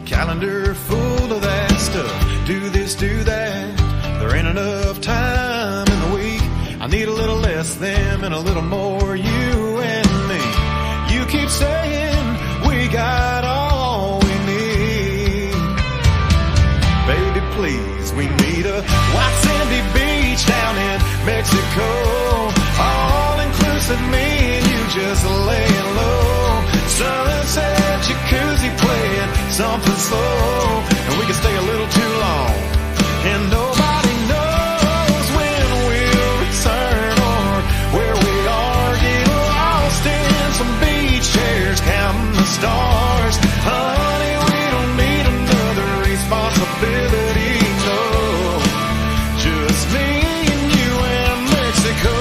calendar full of that stuff. Do this, do that. There ain't enough time in the week. I need a little less them and a little more you and me. You keep saying we got all we need. Baby, please, we need a white sandy beach down in Mexico. All inclusive, me and you just laying low. Sunset, jacuzzi playing something slow, and we can stay a little too long, and nobody knows when we'll return or where we are. Get lost in some beach chairs, counting the stars. Honey, we don't need another responsibility, no. Just me and you and Mexico.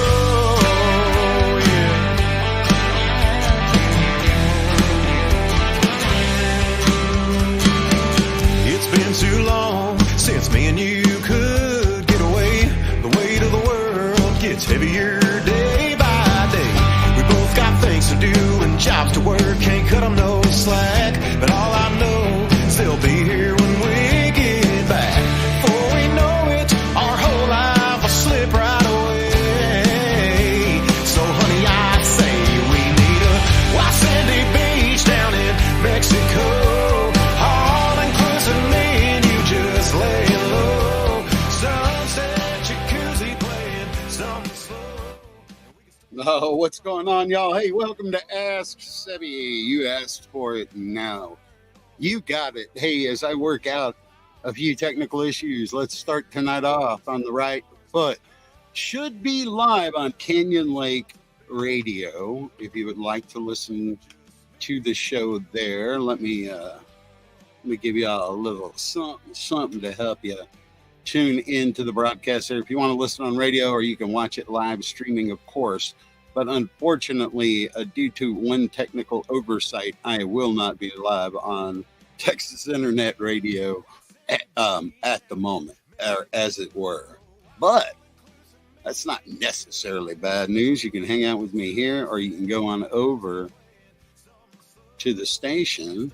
Too long since me and you could get away. The weight of the world gets heavier day by day. We both got things to do and jobs to work. Can't cut them no slack, but all I know is they'll be here when we get back. Before we know it, our whole life will slip right away. So honey, I say we need a white sandy beach down in Mexico. Laying low, sunset, jacuzzi playing something slow. Oh, what's going on, y'all? Hey, welcome to Ask Sebby E. You asked for it now. You got it. Hey, as I work out a few technical issues, let's start tonight off on the right foot. Should be live on Canyon Lake Radio. If you would like to listen to the show there, let me give you a little something to help you tune into the broadcast there. If you want to listen on radio, or you can watch it live streaming, of course. But unfortunately, due to one technical oversight, I will not be live on Texas Internet Radio at the moment, or as it were. But that's not necessarily bad news. You can hang out with me here, or you can go on over to the station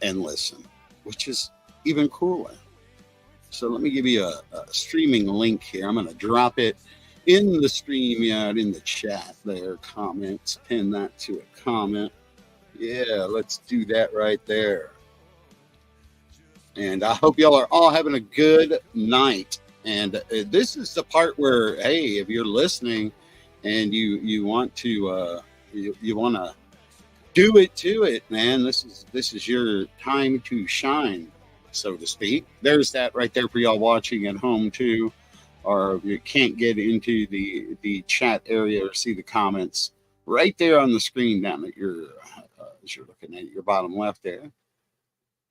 and listen, which is even cooler. So let me give you a streaming link here. I'm going to drop it in the StreamYard, in the chat there, comments, pin that to a comment. Yeah, let's do that right there. And I hope y'all are all having a good night. And this is the part where, hey, if you're listening and you want to you want to do it to it, man. This is your time to shine, so to speak. There's that right there for y'all watching at home too, or if you can't get into the chat area or see the comments, right there on the screen down at your as you're looking at your bottom left there.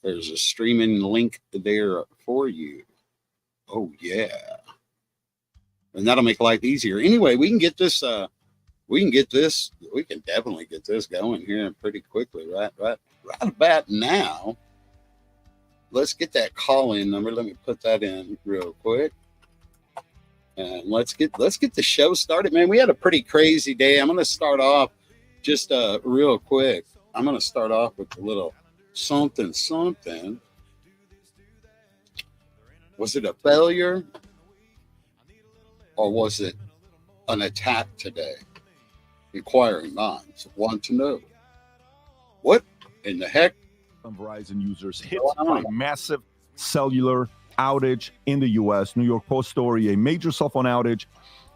There's a streaming link there for you. Oh, yeah. And that'll make life easier. Anyway, we can definitely get this going here pretty quickly, right about now. Let's get that call-in number. Let me put that in real quick. And let's get the show started, man. We had a pretty crazy day. I'm going to start off just real quick. I'm going to start off with a little something. Was it a failure or was it an attack today? Inquiring minds want to know. What in the heck? Verizon users hit by massive cellular outage in the U.S. New York Post story, a major cell phone outage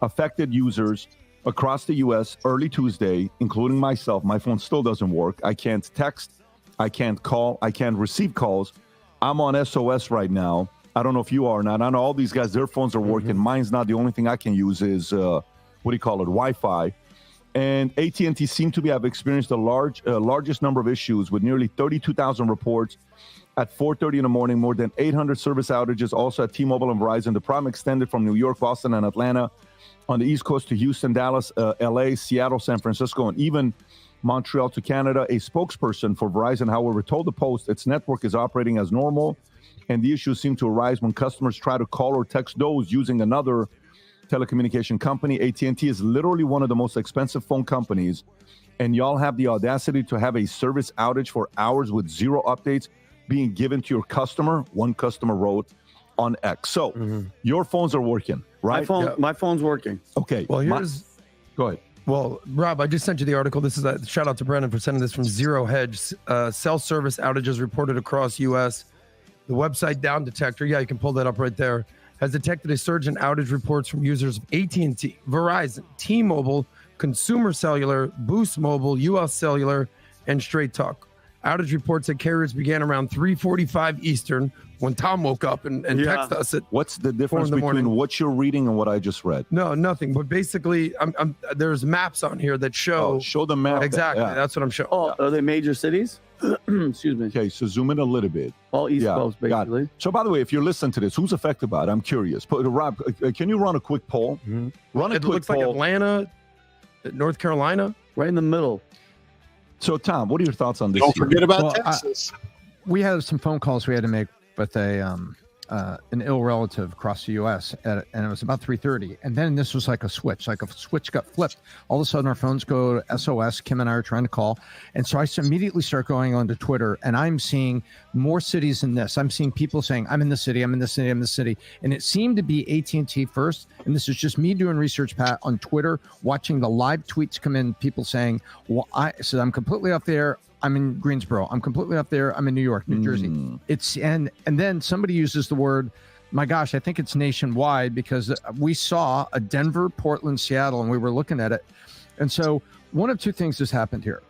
affected users across the U.S. early Tuesday, including myself. My phone still doesn't work. I can't text. I can't call. I can't receive calls. I'm on SOS right now. I don't know if you are or not. I know all these guys, their phones are working. Mine's not. The only thing I can use is, Wi-Fi. And AT&T seemed to have experienced the largest number of issues with nearly 32,000 reports at 4:30 in the morning, more than 800 service outages also at T-Mobile and Verizon. The problem extended from New York, Boston, and Atlanta on the East Coast to Houston, Dallas, LA, Seattle, San Francisco, and even Montreal to Canada. A spokesperson for Verizon, however, told the Post its network is operating as normal, and the issues seem to arise when customers try to call or text those using another telecommunication company. AT&T is literally one of the most expensive phone companies, and y'all have the audacity to have a service outage for hours with zero updates being given to your customer, one customer wrote on X. So your phones are working, right? My phone's working. Okay. Well, go ahead. Well, Rob, I just sent you the article. This is a shout out to Brendan for sending this from Zero Hedge. Cell service outages reported across U.S. The website Down Detector, you can pull that up right there, has detected a surge in outage reports from users of AT&T, Verizon, T-Mobile, Consumer Cellular, Boost Mobile, US Cellular, and Straight Talk. Outage reports at carriers began around 3:45 Eastern when Tom woke up and texted us at What's the difference between what you're reading and what I just read? No, nothing. But basically, there's maps on here that show. Show the map. Exactly. That's what I'm showing. Oh, are they major cities? Excuse me. Okay, so zoom in a little bit. All East Coast, basically. So, by the way, if you're listening to this, who's affected by it? I'm curious. Rob, can you run a quick poll? Run a It quick looks poll. like Atlanta, North Carolina. Right in the middle. So, Tom, what are your thoughts on this? Don't forget about Texas. We had some phone calls we had to make with an ill relative across the U.S. And it was about 3:30. And then this was like a switch got flipped. All of a sudden, our phones go to SOS. Kim and I are trying to call. And so I immediately start going onto Twitter, and I'm seeing more cities than this. I'm seeing people saying, I'm in the city, I'm in the city, I'm in the city. And it seemed to be AT&T first. And this is just me doing research, Pat, on Twitter, watching the live tweets come in, people saying, well, I'm completely up there. I'm in Greensboro. I'm completely up there. I'm in New York, New Jersey. It's and then somebody uses the word, my gosh, I think it's nationwide, because we saw a Denver, Portland, Seattle, and we were looking at it. And so one of two things has happened here.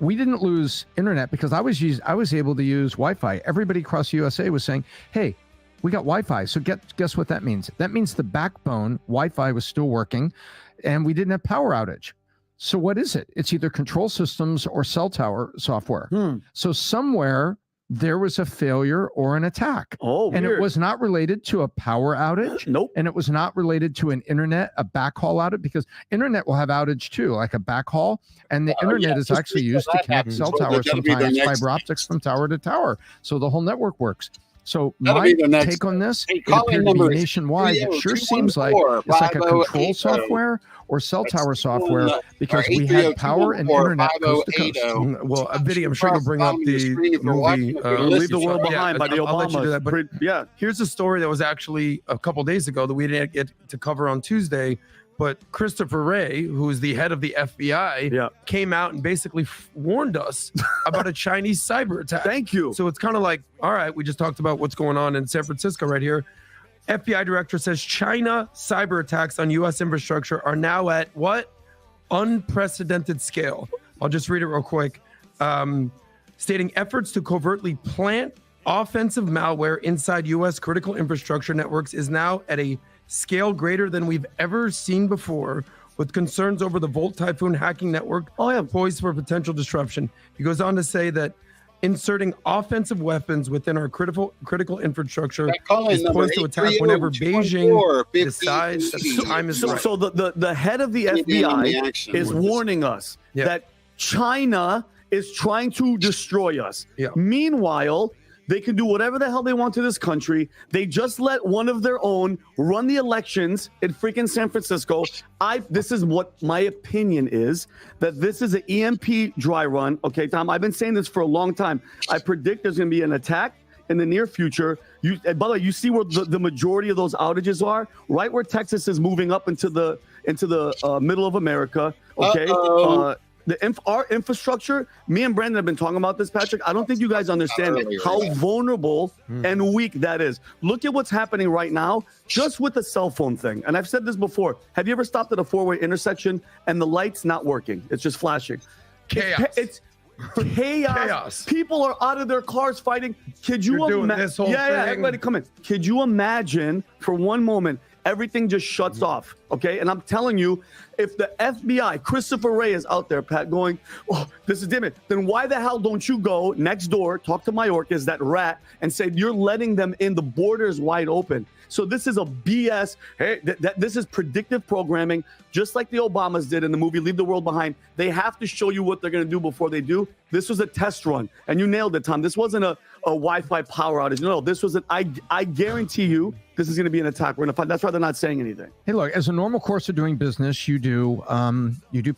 We didn't lose internet because I was able to use Wi-Fi. Everybody across the USA was saying, hey, we got Wi-Fi. So guess what that means? That means the backbone Wi-Fi was still working and we didn't have power outage. So what is it? It's either control systems or cell tower software. So somewhere there was a failure or an attack. Oh, and weird. it was not related to a power outage. Nope. And it was not related to an internet, a backhaul outage, because internet will have outage too, like a backhaul. And the internet is actually used to connect cell towers sometimes, fiber optics from tower to tower. So the whole network works. So my take on this, it appeared to be nationwide. It sure seems like it's like a control software or cell tower software, because we had power and internet coast to coast. Well, a video, I'm sure you'll bring up the movie Leave the World Behind by the Obamas. I'll let you do that. But here's a story that was actually a couple days ago that we didn't get to cover on Tuesday. But Christopher Wray, who is the head of the FBI, came out and basically warned us about a Chinese cyber attack. Thank you. So it's kind of like, all right, we just talked about what's going on in San Francisco right here. FBI director says China cyber attacks on U.S. infrastructure are now at what? Unprecedented scale. I'll just read it real quick. Stating efforts to covertly plant offensive malware inside U.S. critical infrastructure networks is now at a scale greater than we've ever seen before, with concerns over the Volt Typhoon hacking network poised for potential disruption. He goes on to say that inserting offensive weapons within our critical infrastructure is number poised to attack whenever Beijing 830-214-5080. decides that the time is right. So the head of the FBI is warning us that China is trying to destroy us. Yeah. Meanwhile, they can do whatever the hell they want to this country. They just let one of their own run the elections in freaking San Francisco. This is what my opinion is, that this is an EMP dry run. Okay, Tom, I've been saying this for a long time. I predict there's going to be an attack in the near future. By the way, you see where the majority of those outages are? Right where Texas is moving up into the middle of America. Okay. Our infrastructure, me and Brandon have been talking about this, Patrick. I don't think you guys understand how vulnerable and weak that is. Look at what's happening right now just with the cell phone thing. And I've said this before. Have you ever stopped at a four-way intersection and the light's not working? It's just flashing. Chaos. It's chaos. People are out of their cars fighting. Could you imagine? Yeah, everybody come in. Could you imagine for one moment everything just shuts off? Okay, and I'm telling you, if the FBI, Christopher Wray is out there, Pat, going, oh, this is different, then why the hell don't you go next door, talk to Mayorkas, that rat, and say you're letting them in, the border is wide open. So this is a BS. Hey, this is predictive programming, just like the Obamas did in the movie Leave the World Behind. They have to show you what they're going to do before they do. This was a test run, and you nailed it, Tom. This wasn't a Wi-Fi power outage. No, this was I guarantee you this is going to be an attack. We're going to find. That's why they're not saying anything. Hey, look, as a normal course of doing business, you do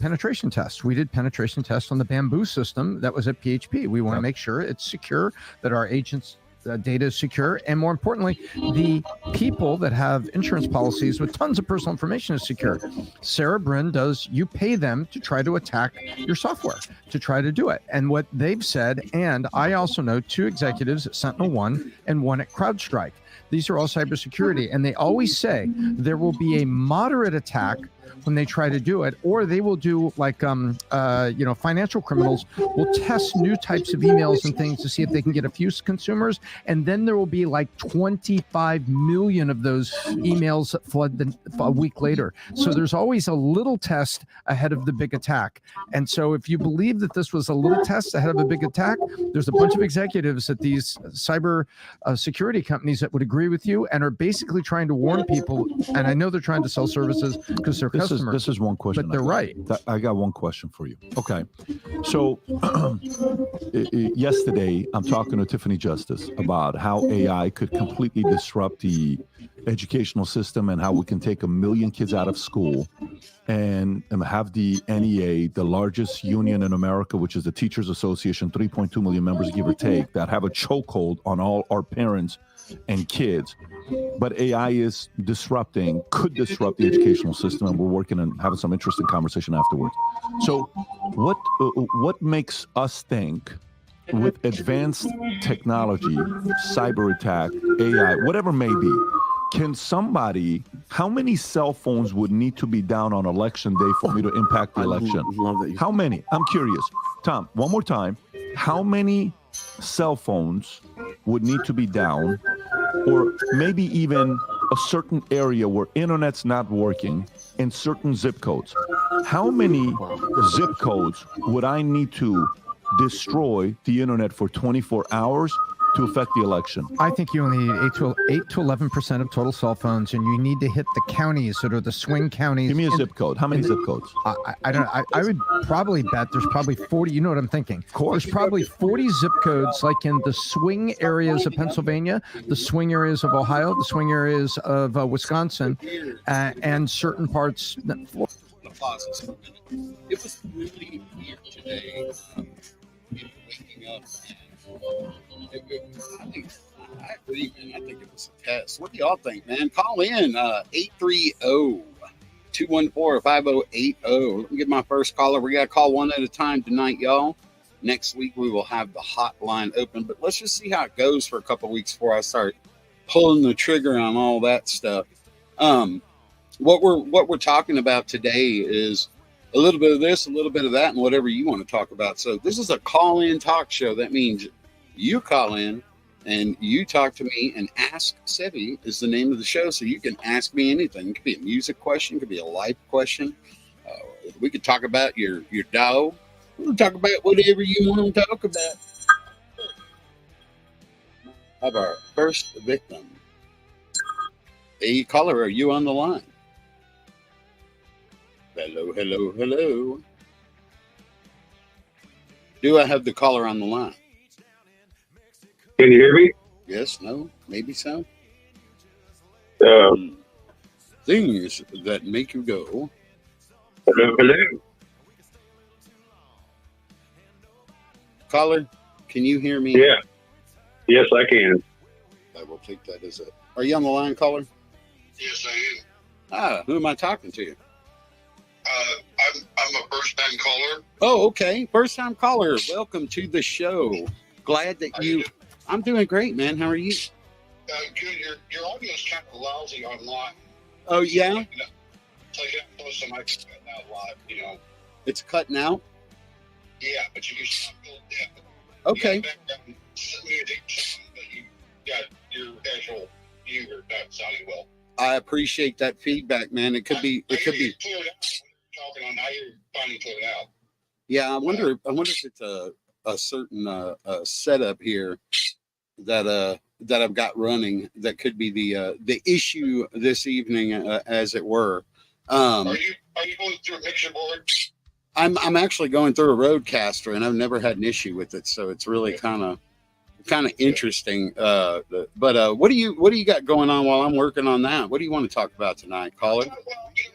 penetration tests. We did penetration tests on the Bamboo system that was at PHP. We want to make sure it's secure, that our agents' data is secure, and more importantly, the people that have insurance policies with tons of personal information is secure. Sarah Brin you pay them to try to attack your software, to try to do it. And what they've said, and I also know 2 executives at Sentinel One and 1 at CrowdStrike. These are all cybersecurity, and they always say there will be a moderate attack when they try to do it, or they will do like, financial criminals will test new types of emails and things to see if they can get a few consumers, and then there will be like 25 million of those emails flood a week later. So there's always a little test ahead of the big attack. And so if you believe that this was a little test ahead of a big attack, there's a bunch of executives at these cyber security companies that would agree with you and are basically trying to warn people. And I know they're trying to sell services because they're customers. This is one question. But they're right. I got one question for you. Okay. So yesterday, I'm talking to Tiffany Justice about how AI could completely disrupt the educational system and how we can take 1 million kids out of school and have the NEA, the largest union in America, which is the Teachers Association, 3.2 million members, give or take, that have a chokehold on all our parents and kids. But AI is could disrupt the educational system, and we're working on having some interesting conversation afterwards. So what makes us think with advanced technology, cyber attack, AI, whatever it may be, how many cell phones would need to be down on election day for me to impact the election? How many? I'm curious. Tom, one more time. How many cell phones would need to be down, or maybe even a certain area where internet's not working in certain zip codes? How many zip codes would I need to destroy the internet for 24 hours to affect the election? I think you only need 8 to 11% of total cell phones, and you need to hit the counties that are the swing counties. Give me a zip code. How many zip codes? I would probably bet there's probably 40. You know what I'm thinking? Of course. There's probably 40 zip codes, like in the swing areas of Pennsylvania, the swing areas of Ohio, the swing areas of Wisconsin, and certain parts. It was really weird today. Waking up. I agree, man. I think it was a test. What do y'all think, man? Call in 830-214-5080. Let me get my first caller. We got to call one at a time tonight, y'all. Next week, we will have the hotline open. But let's just see how it goes for a couple of weeks before I start pulling the trigger on all that stuff. What we're talking about today is a little bit of this, a little bit of that, and whatever you want to talk about. So this is a call-in talk show. That means you call in and you talk to me, and Ask Sebby is the name of the show. So you can ask me anything. It could be a music question. It could be a life question. We could talk about your dog. We can talk about whatever you want to talk about. of our first victim. Hey, caller, are you on the line? Hello, hello, hello. Do I have the caller on the line? Can you hear me? Yes, no, maybe so. Um, Things that make you go. hello, hello. Caller, can you hear me? Yeah. Yes, I can. I will take that as a. Are you on the line, caller? Yes, I am. Ah, who am I talking to? I'm a first time caller. Oh, okay. First time caller. Welcome to the show. Glad that How you you. doing? I'm doing great, man. How are you? Good. Your audio is kind of lousy online. Oh, yeah? It's like I'm close to my out live, you know. It's cutting out? Yeah, but you can sound a little deaf. Okay. You got background music sound, but you got your actual you are not sounding well. I appreciate that feedback, man. It could be. I It could hear be. you cleared out when you're talking on. I hear you finally cleared out. Yeah, I wonder if it's a certain setup here that I've got running that could be the issue this evening, as it were. Are you going through a mixer board? I'm actually going through a Roadcaster, and I've never had an issue with it, so it's really kind of interesting. But what do you got going on while I'm working on that? What do you want to talk about tonight, caller? Well, you know,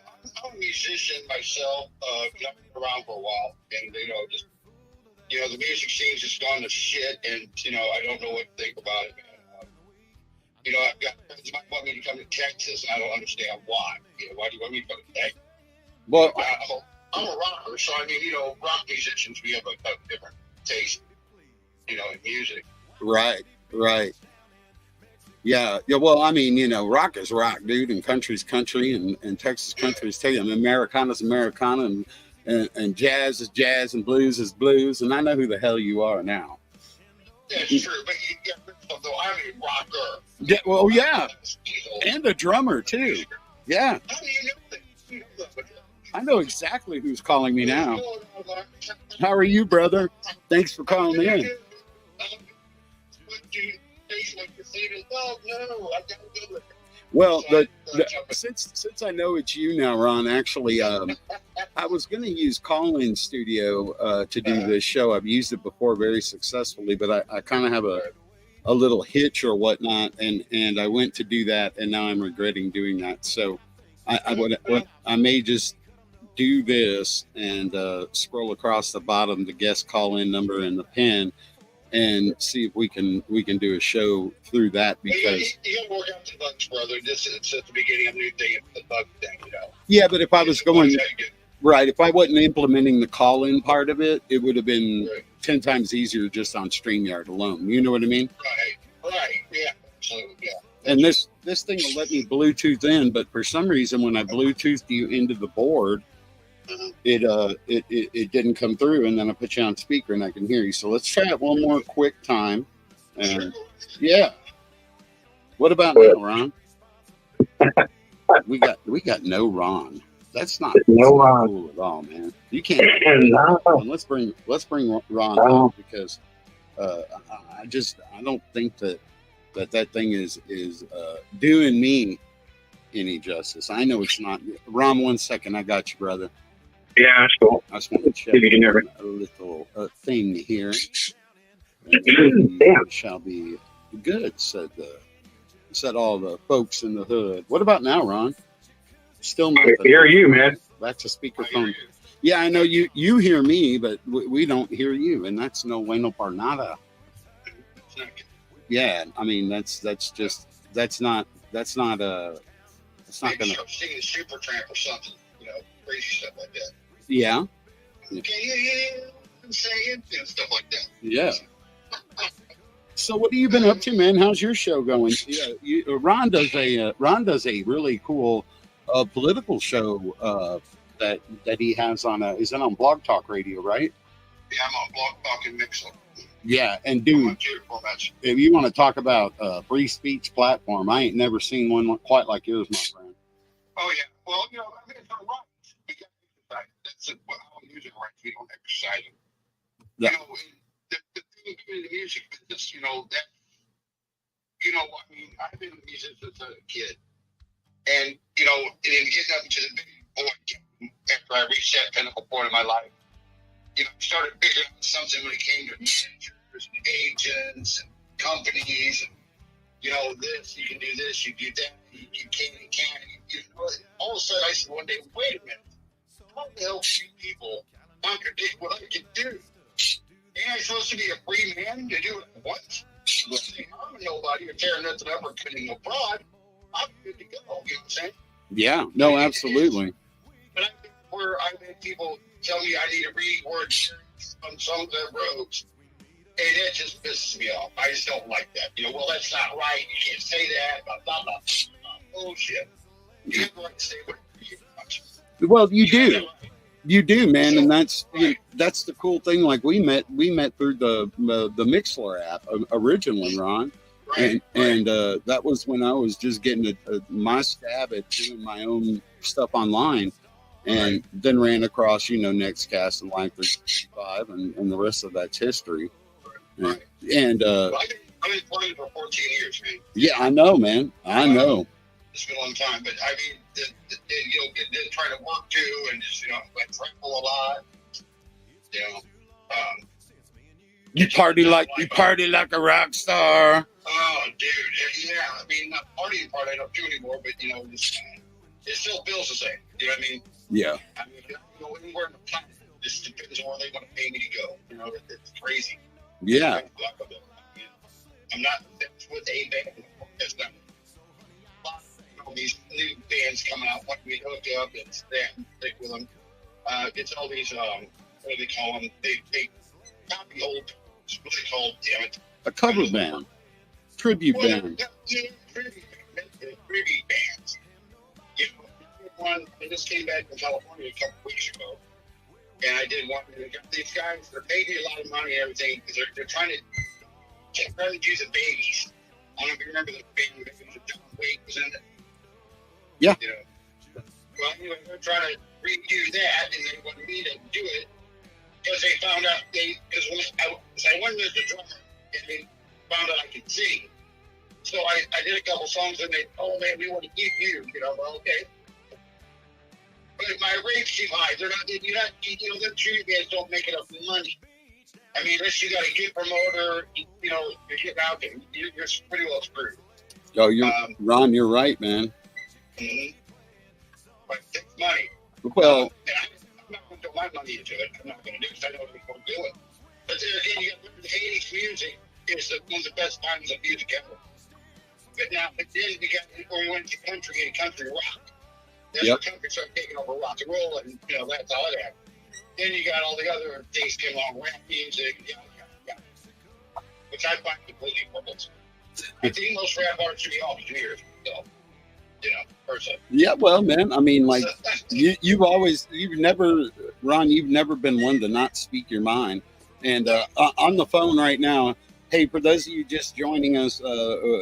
I'm a musician myself. I've been around for a while, and just the music scene's just gone to shit, and I don't know what to think about it, man. I've got friends that want me to come to Texas, and I don't understand why. Why do you want me to come to Texas? Well, I'm a rocker, so I mean, rock musicians, we have a different taste, in music. right. Yeah. Well, I mean, rock is rock, dude, and country's country, and Texas country is and Americana's Americana, and jazz is jazz, and blues is blues, and I know who the hell you are now. That's true, but though I'm a rocker. Yeah. Well, yeah, and a drummer too. Yeah. How do you know that? I know exactly who's calling me now. How are you, brother? Thanks for calling in. Well, since I know it's you now, Ron, actually, I was going to use Call-In Studio to do this show. I've used it before very successfully, but I kind of have a little hitch or whatnot, and I went to do that, and now I'm regretting doing that. So I may just do this and scroll across the bottom the guest call-in number and the pin, and see if we can do a show through that, because you gotta work out the bugs, brother. It's at the beginning of a new thing, the bug thing, Yeah, but if I was going right, if I wasn't implementing the call-in part of it, it would have been 10 times easier just on StreamYard alone. You know what I mean? Right, yeah, absolutely, yeah. And this thing will let me Bluetooth in, but for some reason, when I Bluetoothed you into the board, it didn't come through, and then I put you on speaker and I can hear you. So let's try it one more quick time. And yeah, what about now, Ron? We got no Ron. That's not cool at all, man. You can't. No. Let's bring Ron on, because I don't think that thing is doing me any justice. I know it's not. Ron, 1 second. I got you, brother. Yeah, that's cool. I just want to check a little thing here. Damn. Shall be good, said all the folks in the hood. What about now, Ron? Still I nothing. hear you, man. Back to speakerphone. Yeah, I know you hear me, but we don't hear you, and that's no bueno para nada. Yeah, I mean that's not gonna. Singing Super Tramp or something, crazy stuff like that. Yeah. Saying stuff like that. Yeah. So what have you been up to, man? How's your show going? Yeah, Ron does a really cool political show that he has on is it on Blog Talk Radio, right? Yeah, I'm on Blog Talk and Mixer. Yeah, and dude, if you want to talk about free speech platform, I ain't never seen one quite like yours, my friend. Oh yeah, well, I mean, it's all right. We got to exercise. That's it. Well, I don't use it right. We don't exercise it. Yeah. The thing in the music business, you know, I mean, I've been a musician since I was a kid. And, you know, and then getting up to the big boy after I reached that pinnacle point in my life, you know, I started figuring out something when it came to managers and agents and companies and, you know, this, you can do this, you do that, you can and can't. You know, all of a sudden I said one day, wait a minute, how the hell can you people contradict what I can do? Ain't I supposed to be a free man to do what I want? I'm saying I'm nobody or tearing nothing up or committing no fraud. I'm good to go. You know what I'm saying? Yeah, no, absolutely. But I think where I've had people tell me I need to read words on some of their roads, and that just pisses me off. I just don't like that. You know, well, that's not right. You can't say that. Blah, blah, blah. Bullshit. You have the right to say whatever you want. Well, you do. You do, man, and that's that's the cool thing. Like we met through the Mixler app originally, Ron, and that was when I was just getting my stab at doing my own stuff online, and then ran across Nextcast and Line 365, and the rest of that's history. Right. And I've been playing for 14 years, man. Yeah, I know, man. I know. It's been a long time, but I mean, trying to work too, and just like travel a lot. You party like a rock star. Oh, dude, yeah. I mean, not partying part I don't do anymore, but it still feels the same. You know what I mean? Yeah. I mean, anywhere in the planet, it just depends on where they want to pay me to go. It's crazy. Yeah. I'm not with a band. That's not. These new bands coming out, wanting me to hook up and stick with them. It's all these, what do they call them? They copy old, what are they called? Damn it. A cover band. Tribute band. Yeah, tribute bands. One, I just came back from California a couple weeks ago, and I did one. And these guys, they're paying me a lot of money and everything because they're trying to use the babies. I don't know if you remember the baby John Wade was in it. Yeah. Well, anyway, they're trying to redo that, and they wanted me to do it because they found out because I went as a drummer, and they found out I could sing. So I did a couple songs, and they, oh man, we want to keep you. Well, okay. But my rate's too high. They're not. Them tribute bands don't make enough money. I mean, unless you got a good promoter, you're getting out there, you're pretty well screwed. Oh, Ron, you're right, man. Mm-hmm. But it takes money. Well, I'm not going to throw my money into it. I'm not going to do it because I know people do it. But then again, you got the 80s music is one of the best times of music ever. But then we went to country and country rock. That's where country started taking over rock and roll, and that's all it happened. Then you got all the other things came along, rap music, which I find completely worthless. I think most rap artists should be off years, so. Person. Yeah, well, man, I mean, like, you've never been one to not speak your mind. And on the phone right now, hey, for those of you just joining us,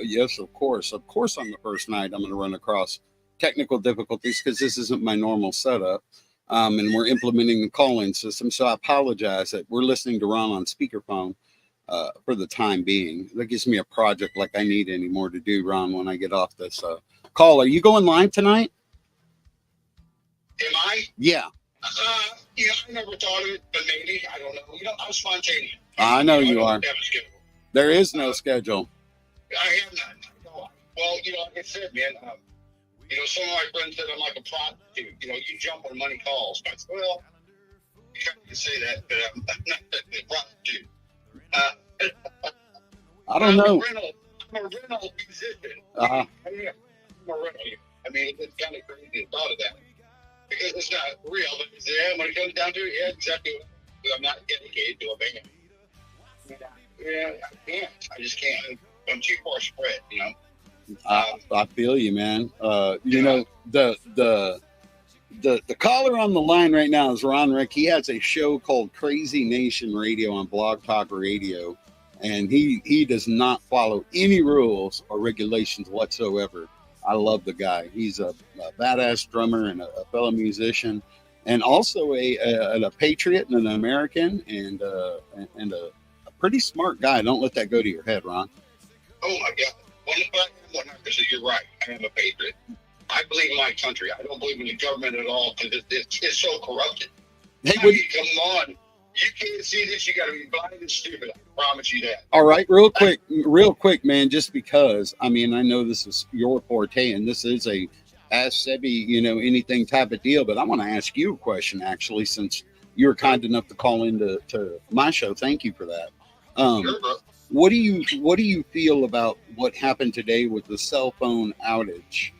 yes, of course, on the first night, I'm going to run across technical difficulties because this isn't my normal setup. And we're implementing the call-in system. So I apologize that we're listening to Ron on speakerphone for the time being. That gives me a project like I need anymore to do, Ron, when I get off this call. Are you going live tonight? Am I? Yeah. I never thought of it, but maybe. I don't know. I'm spontaneous. I know you are. There is no schedule. Schedule. I have none. No. Well, like I said, man, some of my friends said I'm like a prostitute. You jump on money calls. I said, well, you can say that, but I'm not a prostitute. I don't know. I'm a rental musician. Uh-huh. I mean, it's kind of crazy to thought of that because it's not real. But when it comes down to it, yeah, exactly. I'm not dedicated to a band. Yeah, I can't. I just can't. I'm too far spread. I feel you, man. The caller on the line right now is Ron Rick. He has a show called Crazy Nation Radio on Blog Talk Radio, and he does not follow any rules or regulations whatsoever. I love the guy. He's a badass drummer and a fellow musician, and also a patriot and an American, and a pretty smart guy. Don't let that go to your head, Ron. Oh my God! Well, I am 100%. You're right. I am a patriot. I believe in my country. I don't believe in the government at all because it's so corrupted. Hey, I mean, come on. You can't see this. You got to be blind and stupid. I promise you that. all right, real quick, man, just because, I mean, I know this is your forte and this is a Ask Sebby, anything type of deal, but I want to ask you a question, actually, since you were kind enough to call into my show. Thank you for that. Sure, bro. What do you feel about what happened today with the cell phone outage?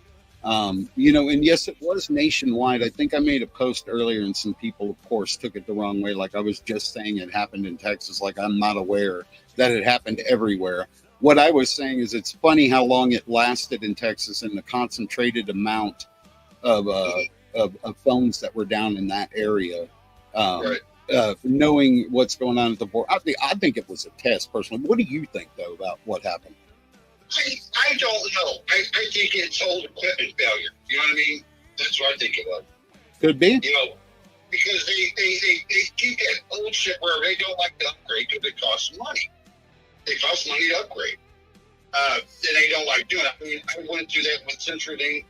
And yes, it was nationwide. I think I made a post earlier and some people, of course, took it the wrong way. Like I was just saying it happened in Texas. Like I'm not aware that it happened everywhere. What I was saying is it's funny how long it lasted in Texas and the concentrated amount of phones that were down in that area. Right. Knowing what's going on at the board. I think it was a test personally. What do you think though about what happened? I don't know. I think it's old equipment failure. You know what I mean? That's what I think it was. Could be. Because they keep that old shit where they don't like to upgrade because it costs money. It costs money to upgrade. And they don't like doing it. I mean, I went through that with CenturyLink.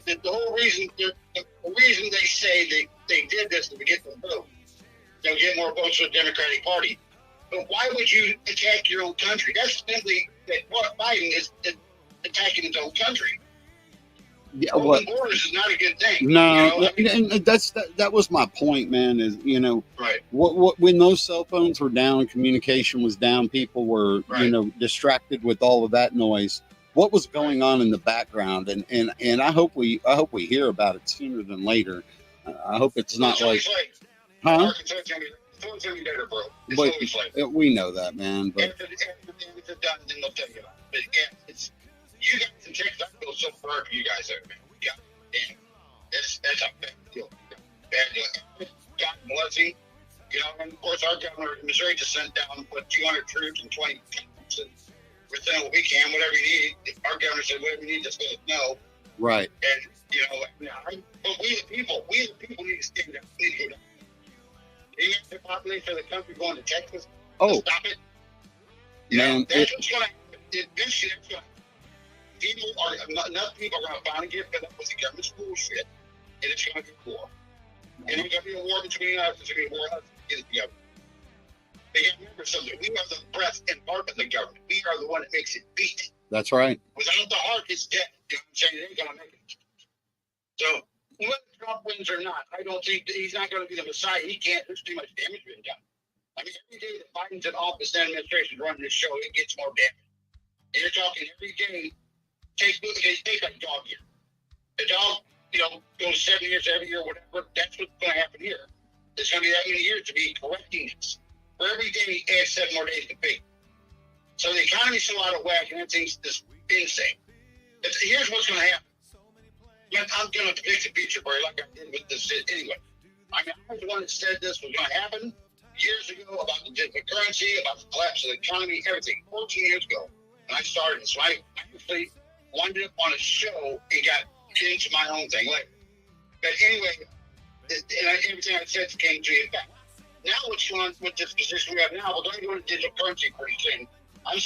But the whole reason, the reason they say they did this is to get the vote. They'll get more votes for the Democratic Party. But why would you attack your own country? That's simply that what Biden is attacking his own country. Yeah, what? Open borders is not a good thing. No, and that was my point, man. Is Right. what when those cell phones were down, communication was down, people were distracted with all of that noise. What was going on in the background? And I hope we hear about it sooner than later. I hope it's not like, huh? It's always gonna be better, bro. It's But always like we know that, man. But after it's done, then they'll tell you about it. But yeah, it's you guys in Texas. I feel so sorry for you guys there, man. Yeah, damn. That's a bad deal. Bad deal. God blessing. And of course, our governor in Missouri just sent down 200 troops and 20 tanks, and we're saying what we can, whatever you need. Our governor said whatever you need, just let us know. right. And but we the people need to stand up. We need to go down. You have the population of the country going to Texas. Oh, Stop it. Man, That's what's going to happen. This shit, enough people are going to finally get fed up with the government's bullshit, and it's going to get war. And there's going to be a war between us. There's going to be a war against the government. They got to remember something. We are the breath and heart of the government. We are the one that makes it beat. that's right. Without the heart, it's dead. You know what I'm saying? It ain't going to make it. So, whether Trump wins or not, I don't think he's not going to be the Messiah. He can't. There's too much damage being done. I mean, every day that Biden's in office and administration running this show, it gets more damage. And you're talking every day. Take a dog year. The dog, goes 7 years every year, whatever. That's what's going to happen here. It's going to be that many years to be correcting this. For every day, add 7 more days to pay. So the economy's so out of whack, and everything's just insane. Here's what's going to happen. I'm going to predict the future for you, like I did with this anyway. I mean, I was the one that said this was going to happen years ago about the currency, about the collapse of the economy, everything. 14 years ago, when I started this. So I actually wanted it on a show and got into my own thing later. But anyway, everything I said came to effect. Now what's going on with this position we have now, we're going to go into digital currency pretty soon. I'm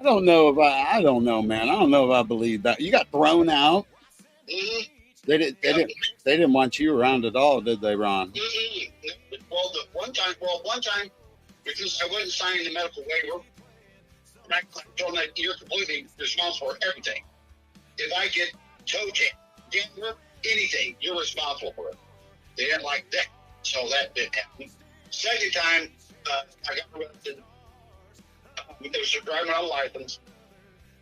I don't know if I don't know, man. I don't know if I believe that. You got thrown out. Mm-hmm. They didn't want you around at all, did they, Ron? Mm-hmm. Well, one time, because I wasn't signing the medical waiver, and I told them that you're completely responsible for everything. If I get toe jam, anything, you're responsible for it. They didn't like that, so that didn't happen. Second time, I got arrested. They were driving on a license.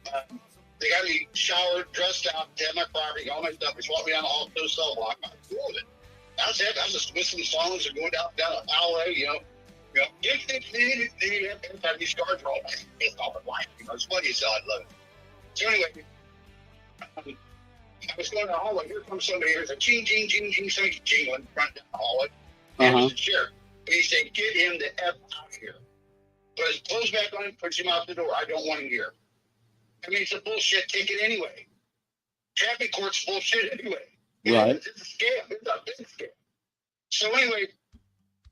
They got me showered, dressed out, had my property, all my stuff. They walked me down the hall to the cell block. I was cool with it. I was just whistling songs and going down the alleyway, every time these cars roll, I pissed off at life. It's funny as hell. I love it. So anyway, I was going down the hallway. Here comes somebody. There's a ching, ching, ching, ching, somebody jingling front down the hallway. And it was the sheriff. And he said, "Get him the F out of here. Put his clothes back on, push him out the door. I don't want him here." I mean, it's a bullshit ticket anyway. Traffic court's bullshit anyway. Right. It's a scam. It's a big scam. So anyway,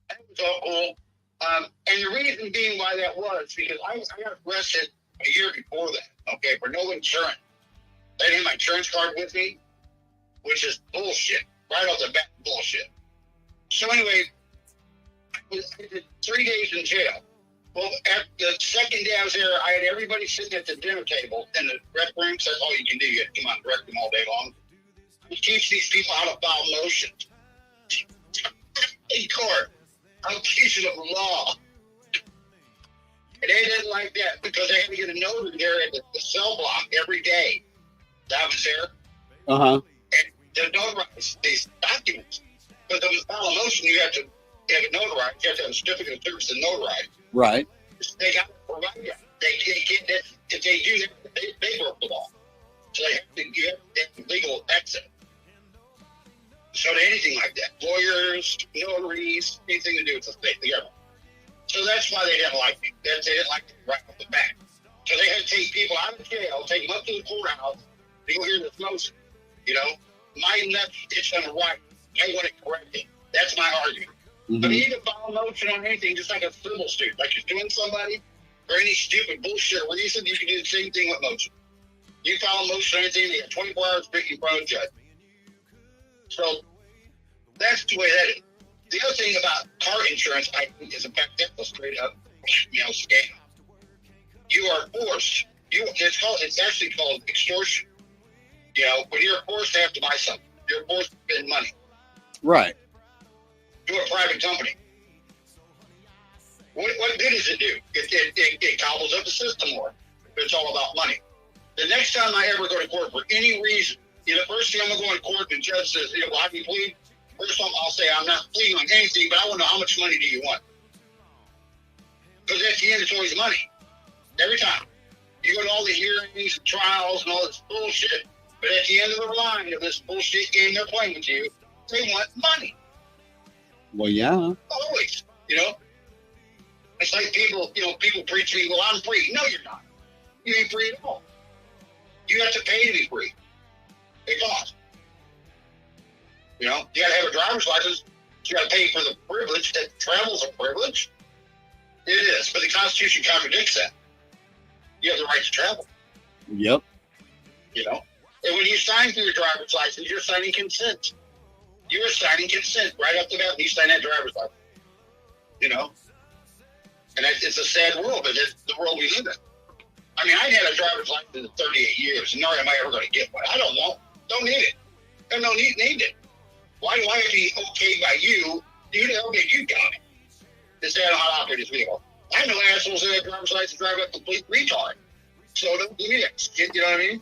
that was all cool. And the reason being why that was, because I got arrested a year before that, okay, for no insurance. I didn't have my insurance card with me, which is bullshit. Right off the bat, bullshit. So anyway, I did 3 days in jail. Well, at the second day I was there, I had everybody sitting at the dinner table in the rec room. So that's all you can do. You come on, direct them all day long. It keeps these people out of foul motion. In court, application of law. And they didn't like that because they had to get a notary there at the cell block every day. That was there. Uh-huh. And to notarize these documents. But there was foul motion, you have to have it notarized. You have to have a certificate of service to notarize. Right. They got to provide that. They can't, if they do that, they broke the law. So they have to get legal exit. So to anything like that, lawyers, notaries, anything to do with the state, the government. So that's why they didn't like me. They didn't like me right off the bat. So they had to take people out of jail, take them up to the courthouse, to go hear this motion. My nuts itch on the right. I want it corrected. That's my argument. Mm-hmm. But you need to file a motion on anything, just like a civil suit, like you're doing somebody or any stupid bullshit reason, you can do the same thing with motion. You file a motion on anything, they have 24 hours to pick in front of a judge. So that's the way that is. The other thing about car insurance, I think, is in fact that's a straight up, scam. You are forced. It's actually called extortion. When you're forced to have to buy something, you're forced to spend money. Right. To a private company. What good does it do? It cobbles up the system more. It's all about money. The next time I ever go to court for any reason, the first thing I'm going to go in court and the judge says, how do you plead? First time I'll say, I'm not pleading on anything, but I want to know how much money do you want? Because at the end, it's always money. Every time. You go to all the hearings and trials and all this bullshit, but at the end of the line of this bullshit game they're playing with you, they want money. Well, yeah. Always, It's like people preach to me, well, I'm free. No, you're not. You ain't free at all. You have to pay to be free. It costs. You got to have a driver's license. You got to pay for the privilege. That travel's a privilege. It is, but the Constitution contradicts that. You have the right to travel. Yep. And when you sign for your driver's license, you're signing consent. You're signing consent right up to that when you sign that driver's license. And it's a sad world, but it's the world we live in. I mean, I had a driver's license in 38 years, and nor am I ever going to get one. I don't need it. I don't need it. Why do I have to be okayed by you? You know that you got it. To say I know how to operate this vehicle. I know assholes in that driver's license drive a complete retard. So don't give me that. You know what I mean?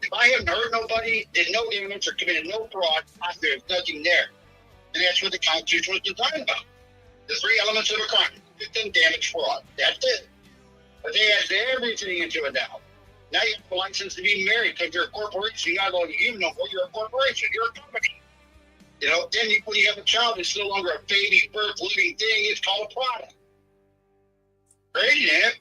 If I haven't hurt nobody, did no damage, or committed no fraud, there's nothing there. And that's what the Constitution was designed about. The 3 elements of a crime: victim, damage, fraud. That's it. But they added everything into it now. Now you have a license to be married because you're a corporation. You're not only human no more, you're a corporation. You're a company. Then when you have a child, it's no longer a baby, birth, living thing. It's called a product. Crazy, man.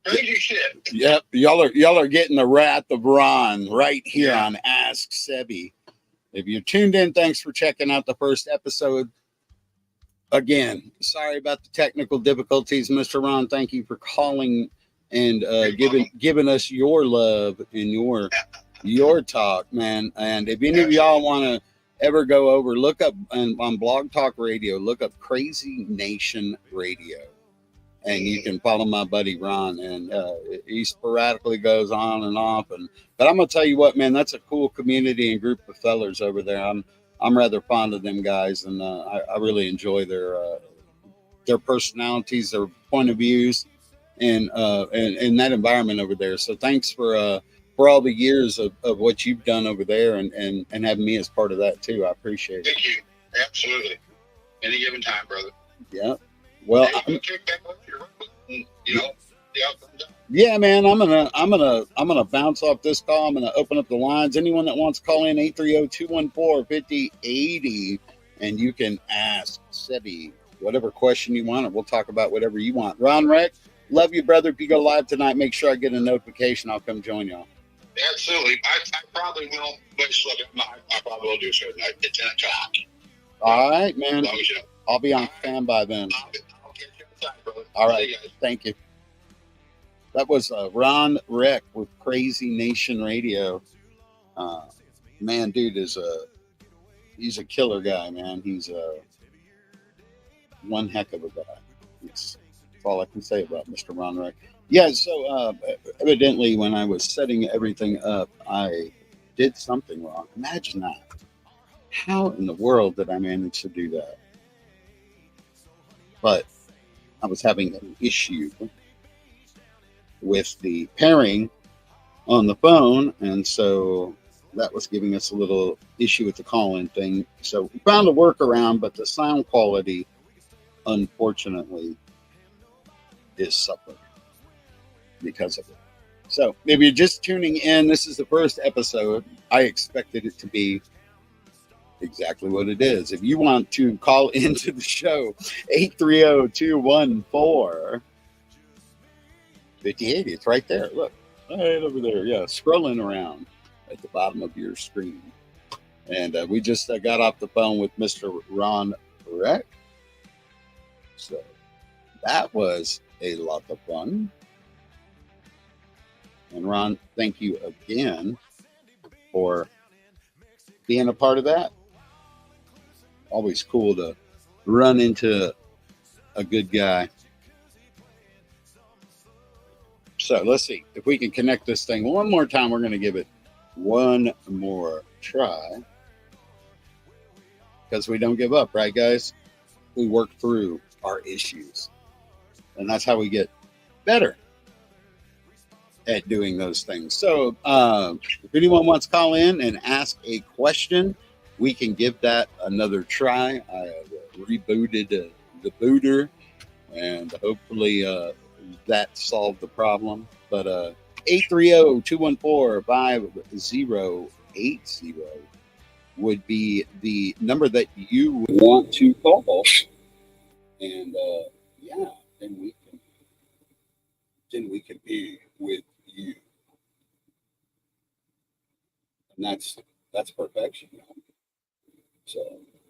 Crazy shit. Yep. Y'all are getting the wrath of Ron right here on Ask Sebby. If you're tuned in, thanks for checking out the first episode. Again, sorry about the technical difficulties, Mr. Ron. Thank you for calling and giving us your love and your talk, man. And if any of y'all want to ever go over, look up on Blog Talk Radio, look up Crazy Nation Radio, and you can follow my buddy Ron, and he sporadically goes on and off. But I'm gonna tell you what, man, that's a cool community and group of fellers over there. I'm rather fond of them guys, and I really enjoy their personalities, their point of views, and that environment over there. So thanks for all the years of what you've done over there, and having me as part of that too. I appreciate it. Thank you. Absolutely. Any given time, brother. Yeah. Well, yeah, man, I'm gonna bounce off this call. I'm gonna open up the lines. Anyone that wants to call in, 830-214-5080, and you can ask Sebby whatever question you want, or we'll talk about whatever you want. Ron Reck, love you, brother. If you go live tonight, make sure I get a notification. I'll come join y'all. Absolutely. I probably will, but I probably will do so at 10 o'clock. All right, man. As long as you know. I'll be on standby then. I'll catch you outside, brother. All right. Thank you. That was Ron Reck with Crazy Nation Radio. Man, dude he's a killer guy, man. He's one heck of a guy. That's all I can say about Mr. Ron Reck. Yeah, so evidently when I was setting everything up, I did something wrong. Imagine that. How in the world did I manage to do that? But I was having an issue with the pairing on the phone, and so that was giving us a little issue with the call-in thing. So we found a workaround, but the sound quality, unfortunately, is suffering because of it. So if you're just tuning in, this is the first episode. I expected it to be exactly what it is. If you want to call into the show, 830-214-5080. It's right there. Look, right over there. Yeah, scrolling around at the bottom of your screen. And we just got off the phone with Mr. Ron Reck. So that was a lot of fun. And Ron, thank you again for being a part of that. Always cool to run into a good guy. So let's see if we can connect this thing one more time. We're going to give it one more try because we don't give up, right, guys? We work through our issues, and that's how we get better at doing those things. So if anyone wants to call in and ask a question, we can give that another try. I rebooted the booter, and hopefully that solved the problem. But 830-214-5080 would be the number that you want to call. And yeah, then we can be with you. And that's perfection. So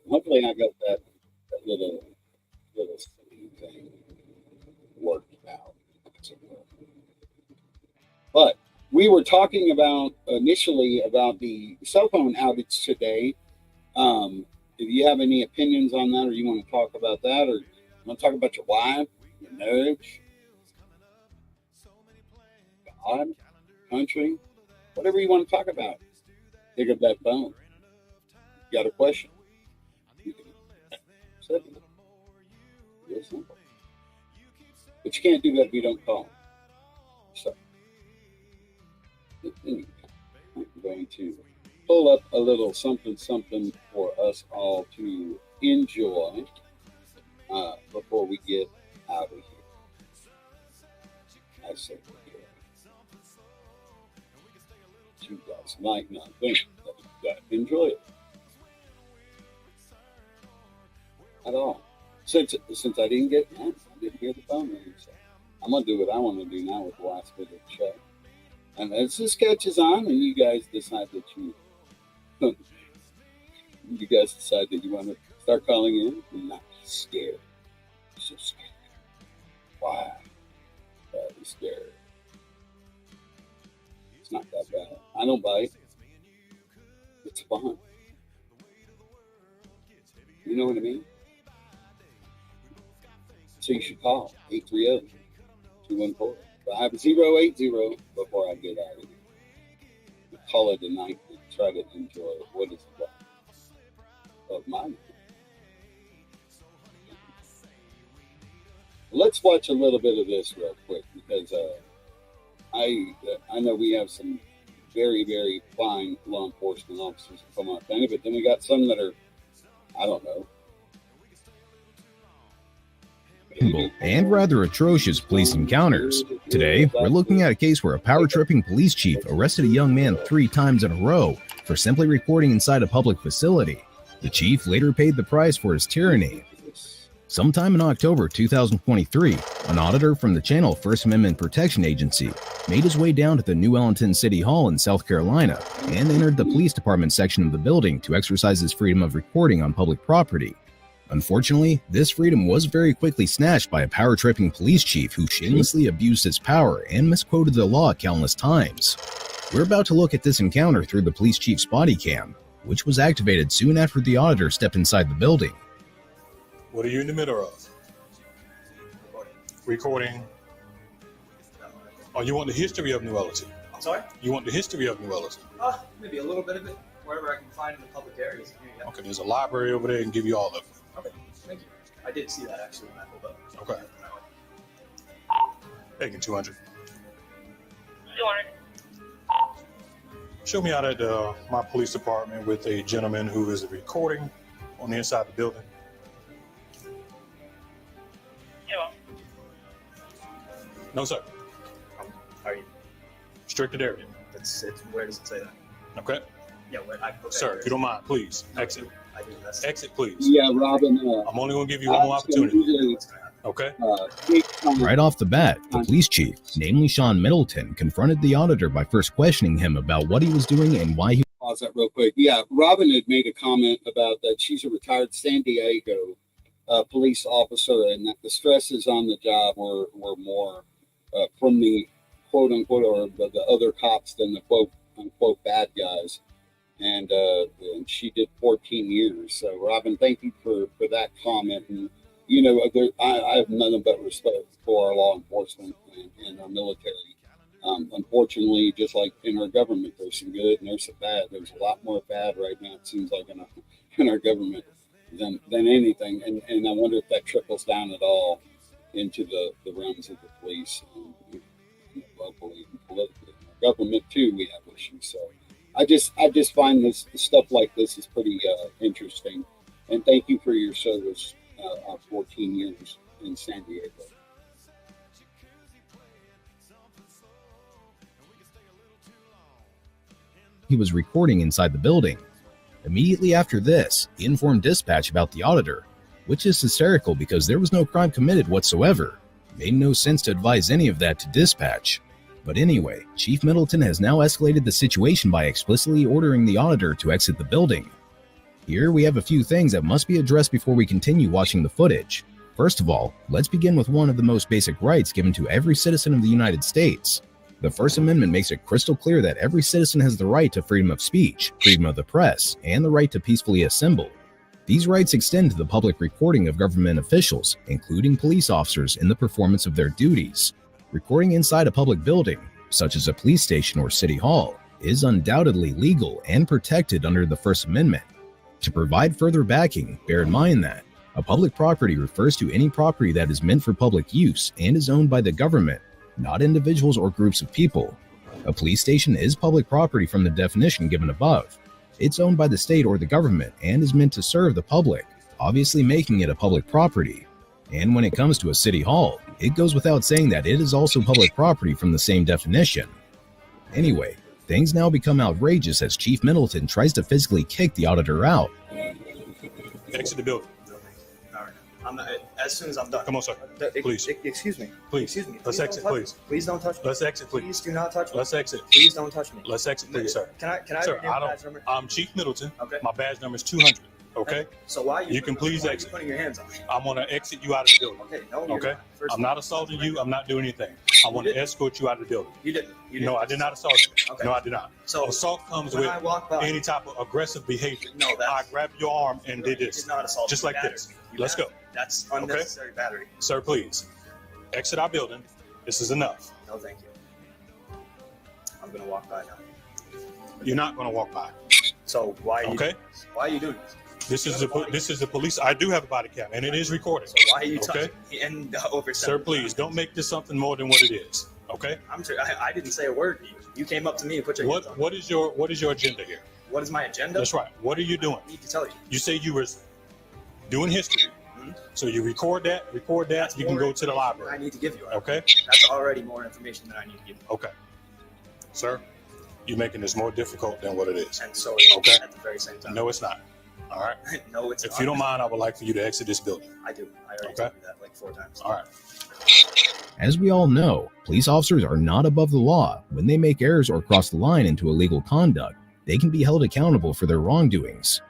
hopefully I got that little thing worked out. But we were talking about initially about the cell phone outage today. If you have any opinions on that, or you want to talk about that, or you want to talk about your wife, your marriage, God, country, whatever you want to talk about, pick up that phone. You got a question? You can say it. Real simple. But you can't do that if you don't call. So, anyway, I'm going to pull up a little something for us all to enjoy before we get out of here. I say, you guys might not think that you got to enjoy it at all. Since I didn't get that, I didn't hear the phone ring. So I'm gonna do what I want to do now with the last bit of the show. And as this catches on, and you guys decide that you decide that you want to start calling in, and not be scared. So scared. Why? Be scared. It's not that bad. I don't bite. It's fun. You know what I mean? So you should call 830-214. I have 080 before I get out of here. Call it a night and try to enjoy what is left of mine. Let's watch a little bit of this real quick because I know we have some very, very fine law enforcement officers that come out there, but then we got some that are, I don't know. And rather atrocious police encounters. Today, we're looking at a case where a power-tripping police chief arrested a young man 3 times in a row for simply recording inside a public facility. The chief later paid the price for his tyranny. Sometime in October 2023, an auditor from the Channel First Amendment Protection Agency made his way down to the New Ellington City Hall in South Carolina and entered the police department section of the building to exercise his freedom of recording on public property. Unfortunately, this freedom was very quickly snatched by a power-tripping police chief who shamelessly abused his power and misquoted the law countless times. We're about to look at this encounter through the police chief's body cam, which was activated soon after the auditor stepped inside the building. What are you in the middle of? Recording. Oh, you want the history of New Ellington? I'm sorry? You want the history of New Ellington? Maybe a little bit of it, wherever I can find in the public areas. Yeah. Okay, there's a library over there and give you all of it. Okay, thank you. I did see that actually when I pulled up. Okay. Taking 200. 200. Show me out at my police department with a gentleman who is recording on the inside of the building. No, sir. Are you? Restricted area. It's where does it say that? Okay. Yeah, sir, if you don't mind, please exit. I do. Exit, please. Yeah, Robin. I'm only going to give you one more opportunity. Okay. Right off the bat, the police chief, namely Sean Middleton, confronted the auditor by first questioning him about what he was doing and why he... Pause that real quick. Yeah, Robin had made a comment about that she's a retired San Diego police officer and that the stresses on the job were more from the quote unquote or the other cops than the quote unquote bad guys. And she did 14 years. So Robin, thank you for that comment. And you know, I have nothing but respect for our law enforcement and our military. Unfortunately, just like in our government, there's some good and there's some bad. There's a lot more bad right now, it seems like, in our government than anything. And I wonder if that trickles down at all into the realms of the police, locally and politically. In our government too, we have issues. So I just find this stuff like this is pretty interesting. And thank you for your service of 14 years in San Diego. He was recording inside the building. Immediately after this, he informed dispatch about the auditor, which is hysterical because there was no crime committed whatsoever. It made no sense to advise any of that to dispatch. But anyway, Chief Middleton has now escalated the situation by explicitly ordering the auditor to exit the building. Here we have a few things that must be addressed before we continue watching the footage. First of all, let's begin with one of the most basic rights given to every citizen of the United States. The First Amendment makes it crystal clear that every citizen has the right to freedom of speech, freedom of the press, and the right to peacefully assemble. These rights extend to the public recording of government officials, including police officers, in the performance of their duties. Recording inside a public building, such as a police station or city hall, is undoubtedly legal and protected under the First Amendment. To provide further backing, bear in mind that a public property refers to any property that is meant for public use and is owned by the government, not individuals or groups of people. A police station is public property from the definition given above. It's owned by the state or the government and is meant to serve the public, obviously making it a public property. And when it comes to a city hall, it goes without saying that it is also public property from the same definition. Anyway, things now become outrageous as Chief Middleton tries to physically kick the auditor out. Exit the building. All right. As soon as I'm done. Come on, sir. Please. Excuse me. Please. Excuse me. Let's exit, please. Please don't touch me. Let's exit, please. Please do not touch me. Let's exit. Please don't touch me. Let's exit, please, sir. Can I Sir, have your badge number? I'm Chief Middleton. Okay. My badge number is 200. Okay. So why You can please exit. putting your hands on me? I'm gonna exit you out of the building. Okay. No. Okay. I'm not assaulting you. I'm not doing anything. I want to escort you out of the building. You didn't. No, I did not assault you. Okay. No, I did not. So assault comes when with I walk by, any type of aggressive behavior. No, I grabbed your arm and did this. It's not assault. Just like this. Let's go. That's unnecessary battery. Sir, please. Exit our building. This is enough. No, thank you. I'm gonna walk by now. You're not going to walk by. So why? Why are you doing this? This is the police. I do have a body cam, and it is recorded. So why are you touching me and over? Sir, please don't make this something more than what it is. Okay? I'm sure. I didn't say a word to you. You came up to me and put your hands on me. What is your agenda here? What is my agenda? That's right. What are you doing? I need to tell you. You say you were doing history. So you record that. That's you can go to the library. I need to give you. Okay? That's already more information than I need to give you. Okay. Sir, you're making this more difficult than what it is. And so okay. At the very same time. No, it's not. All right. No, it's not. If you don't mind, I would like for you to exit this building. I do. I already told you that like 4 times. All right. As we all know, police officers are not above the law. When they make errors or cross the line into illegal conduct, they can be held accountable for their wrongdoings.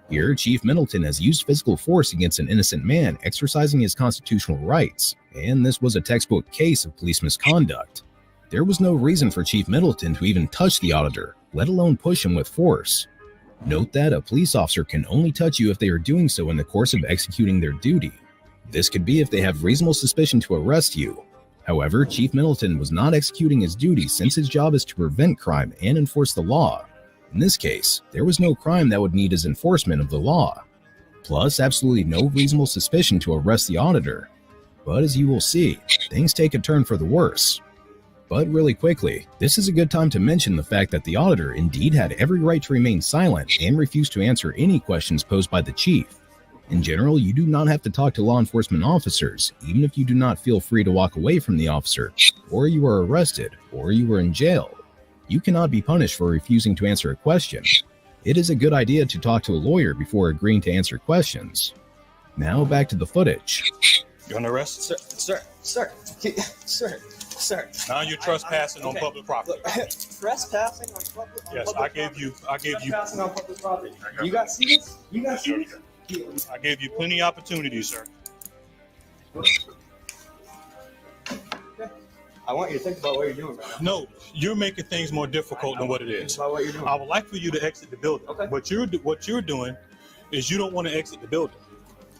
Here, Chief Middleton has used physical force against an innocent man exercising his constitutional rights, and this was a textbook case of police misconduct. There was no reason for Chief Middleton to even touch the auditor, let alone push him with force. Note that a police officer can only touch you if they are doing so in the course of executing their duty. This could be if they have reasonable suspicion to arrest you. However, Chief Middleton was not executing his duty since his job is to prevent crime and enforce the law. In this case, there was no crime that would need his enforcement of the law. Plus, absolutely no reasonable suspicion to arrest the auditor. But as you will see, things take a turn for the worse. But really quickly, this is a good time to mention the fact that the auditor indeed had every right to remain silent and refuse to answer any questions posed by the chief. In general, you do not have to talk to law enforcement officers, even if you do not feel free to walk away from the officer, or you are arrested, or you are in jail. You cannot be punished for refusing to answer a question. It is a good idea to talk to a lawyer before agreeing to answer questions. Now back to the footage. You under arrest? Sir. Now you're trespassing on public property. Trespassing on public property? Yes, I gave you. Trespassing on public property. You guys see this? I gave you plenty of opportunities, sir. I want you to think about what you're doing right now. No, you're making things more difficult than what it is. About what you're doing. I would like for you to exit the building. Okay. What you're doing is you don't want to exit the building.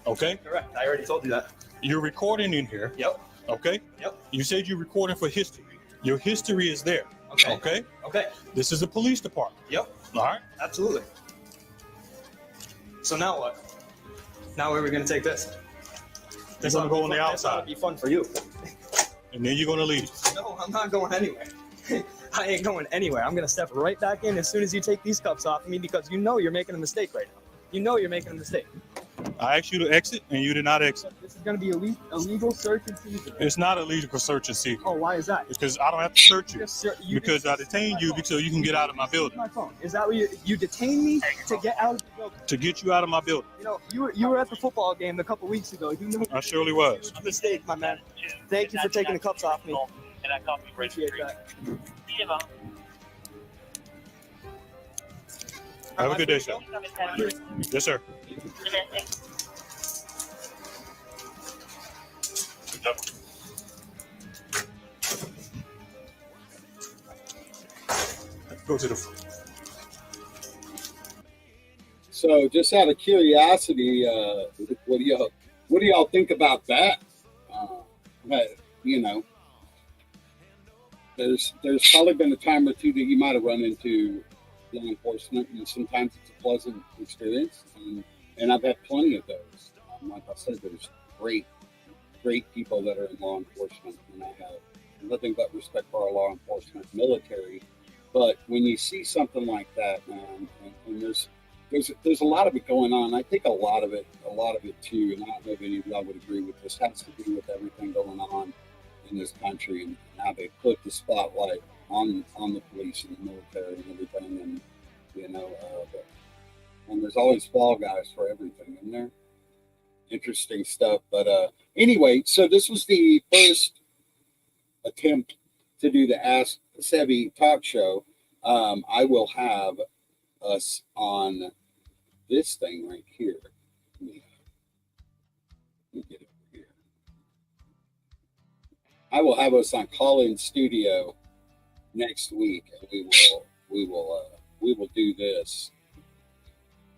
Okay? Correct. I already told you that. You're recording in here. Yep. Okay? Yep. You said you're recording for history. Your history is there. Okay. Okay? Okay. This is a police department. Yep. All right? Absolutely. So now what? Now where are we going to take this? You're going to go on the outside. That'll be fun for you. And then you're going to leave. No, I'm not going anywhere. I ain't going anywhere. I'm going to step right back in as soon as you take these cuffs off of me because you know you're making a mistake right now. You know you're making a mistake. I asked you to exit, and you did not exit. This is going to be illegal search and seizure. It's not illegal for search and seizure. Oh, why is that? Because I don't have to search you. You because I detained you so you can get out of my building. My phone. Is that what you detained me to get out of the building? To get you out of my building. You know, you were at the football game a couple weeks ago. You know, I surely was. It was a mistake, my man. Thank you for taking the cuffs off me. Appreciate that. Have a good day, sir. Yes, sir. Go to the. So, just out of curiosity, what do y'all think about that? You know, there's probably been a time or two that you might have run into law enforcement, and sometimes it's a pleasant experience, and I've had plenty of those. Like I said, there's great people that are in law enforcement, and I have nothing but respect for our law enforcement military. But when you see something like that, man, and there's a lot of it going on. I think a lot of it too, and I don't know if any of y'all would agree with this, has to do with everything going on in this country and how they put the spotlight on the police and the military and everything, and and there's always fall guys for everything in there. Interesting stuff. But anyway, so this was the first attempt to do the Ask Sebby talk show. I will have us on this thing right here. Let me get it over here. I will have us on call-in studio next week, and we will do this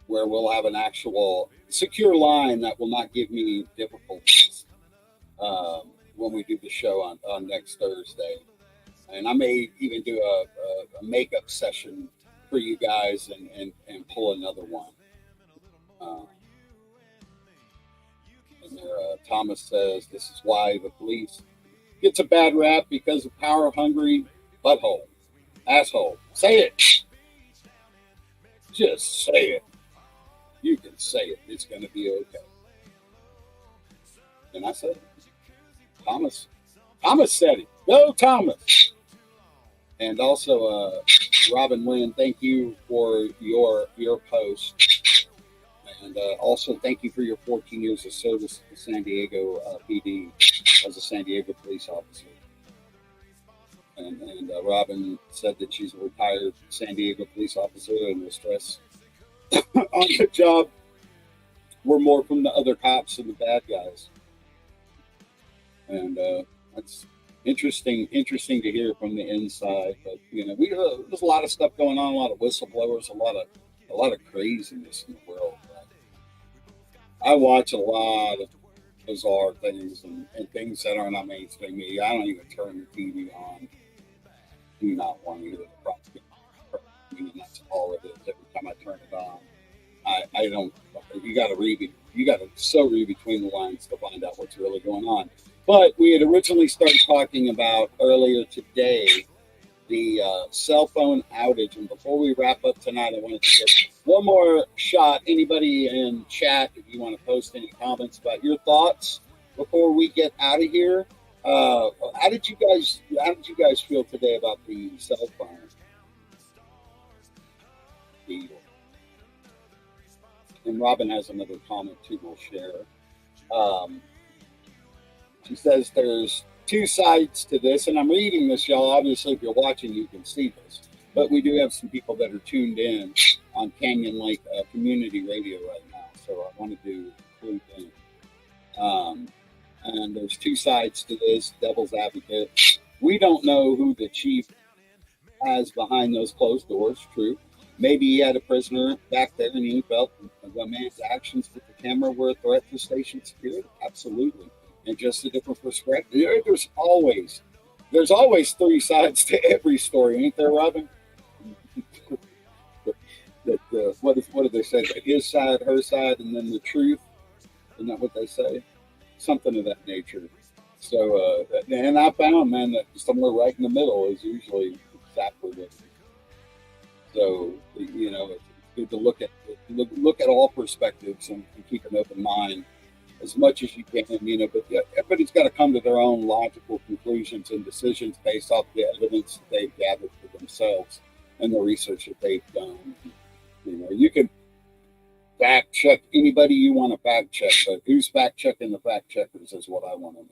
where we'll have an actual secure line that will not give me difficulties when we do the show on next Thursday. And I may even do a makeup session for you guys and pull another one. And there, Thomas says, this is why the police gets a bad rap because of power-hungry butthole. Asshole. Say it. Just say it. You can say it. It's going to be okay. And I said, Thomas said it. Go, Thomas. And also, Robin Lynn, thank you for your post. And also, thank you for your 14 years of service to San Diego PD as a San Diego police officer. And Robin said that she's a retired San Diego police officer, and the stress on the job were more from the other cops than the bad guys. And that's interesting to hear from the inside. But there's a lot of stuff going on, a lot of whistleblowers, a lot of craziness in the world. I watch a lot of bizarre things and things that aren't on mainstream media. I don't even turn the TV on. Do not want to hear the propaganda. That's all it is. Every time I turn it on, I don't. You got to read. You got to so read between the lines to find out what's really going on. But we had originally started talking about earlier today the cell phone outage. And before we wrap up tonight, I wanted to get one more shot. Anybody in chat, if you want to post any comments about your thoughts before we get out of here. How did you guys feel today about the cell phone deal? And Robin has another comment too we'll share. She says there's two sides to this, and I'm reading this, y'all. Obviously, if you're watching, you can see this. But we do have some people that are tuned in on Canyon Lake Community Radio right now, so I wanted to include them. And there's two sides to this, devil's advocate. We don't know who the chief has behind those closed doors, true. Maybe he had a prisoner back there and he felt the man's actions with the camera were a threat to station security. Absolutely. And just a different perspective. There's always three sides to every story, ain't there, Robin? What did they say? His side, her side, and then the truth. Isn't that what they say? Something of that nature. So, and I found, man, that somewhere right in the middle is usually exactly what. So, it's good to look at all perspectives and keep an open mind as much as you can. But everybody's got to come to their own logical conclusions and decisions based off the evidence that they've gathered for themselves and the research that they've done. You can fact check anybody you want to fact check, but who's fact checking the fact checkers is what I want to know.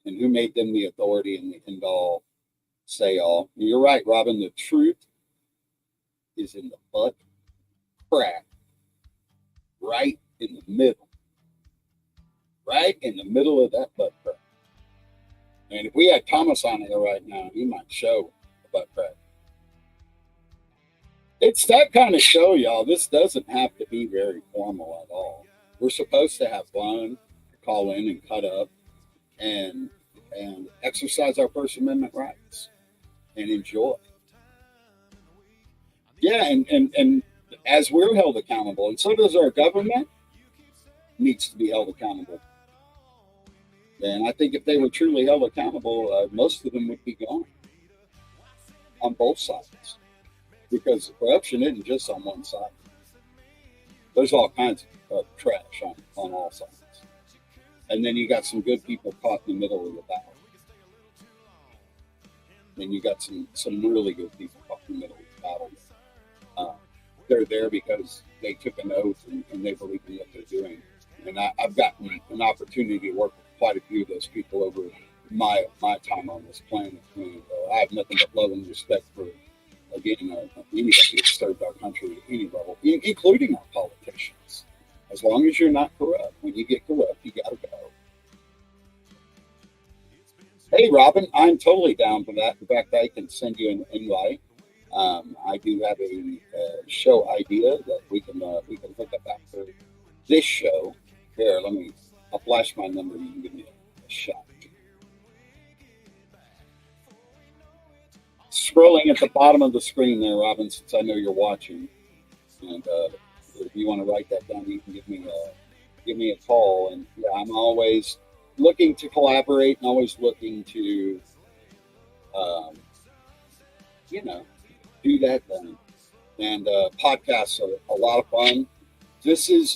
And who made them the authority and the end all, say all. And you're right, Robin, the truth is in the butt crack, right in the middle. Right in the middle of that butt crack. And if we had Thomas on here right now, he might show the butt crack. It's that kind of show, y'all. This doesn't have to be very formal at all. We're supposed to have fun, call in and cut up, and exercise our First Amendment rights and enjoy. Yeah, and as we're held accountable, and so does our government, needs to be held accountable. And I think if they were truly held accountable, most of them would be gone on both sides. Because corruption isn't just on one side. There's all kinds of trash on all sides. And then you got some good people caught in the middle of the battle. Then you got some really good people caught in the middle of the battle. They're there because they took an oath and they believe in what they're doing. And I've gotten an opportunity to work with quite a few of those people over my time on this planet. And I have nothing but love and respect for, again, anybody who served our country at any level, including our politicians. As long as you're not corrupt. When you get corrupt, you got to go. Hey, Robin, I'm totally down for that. In fact, I can send you an invite. I do have a show idea that we can hook up after this show. Here, I'll flash my number. You can give me a shot. Scrolling at the bottom of the screen there, Robin, since I know you're watching. And if you want to write that down, you can give me a call. And yeah, I'm always looking to collaborate and always looking to, do that then. And podcasts are a lot of fun.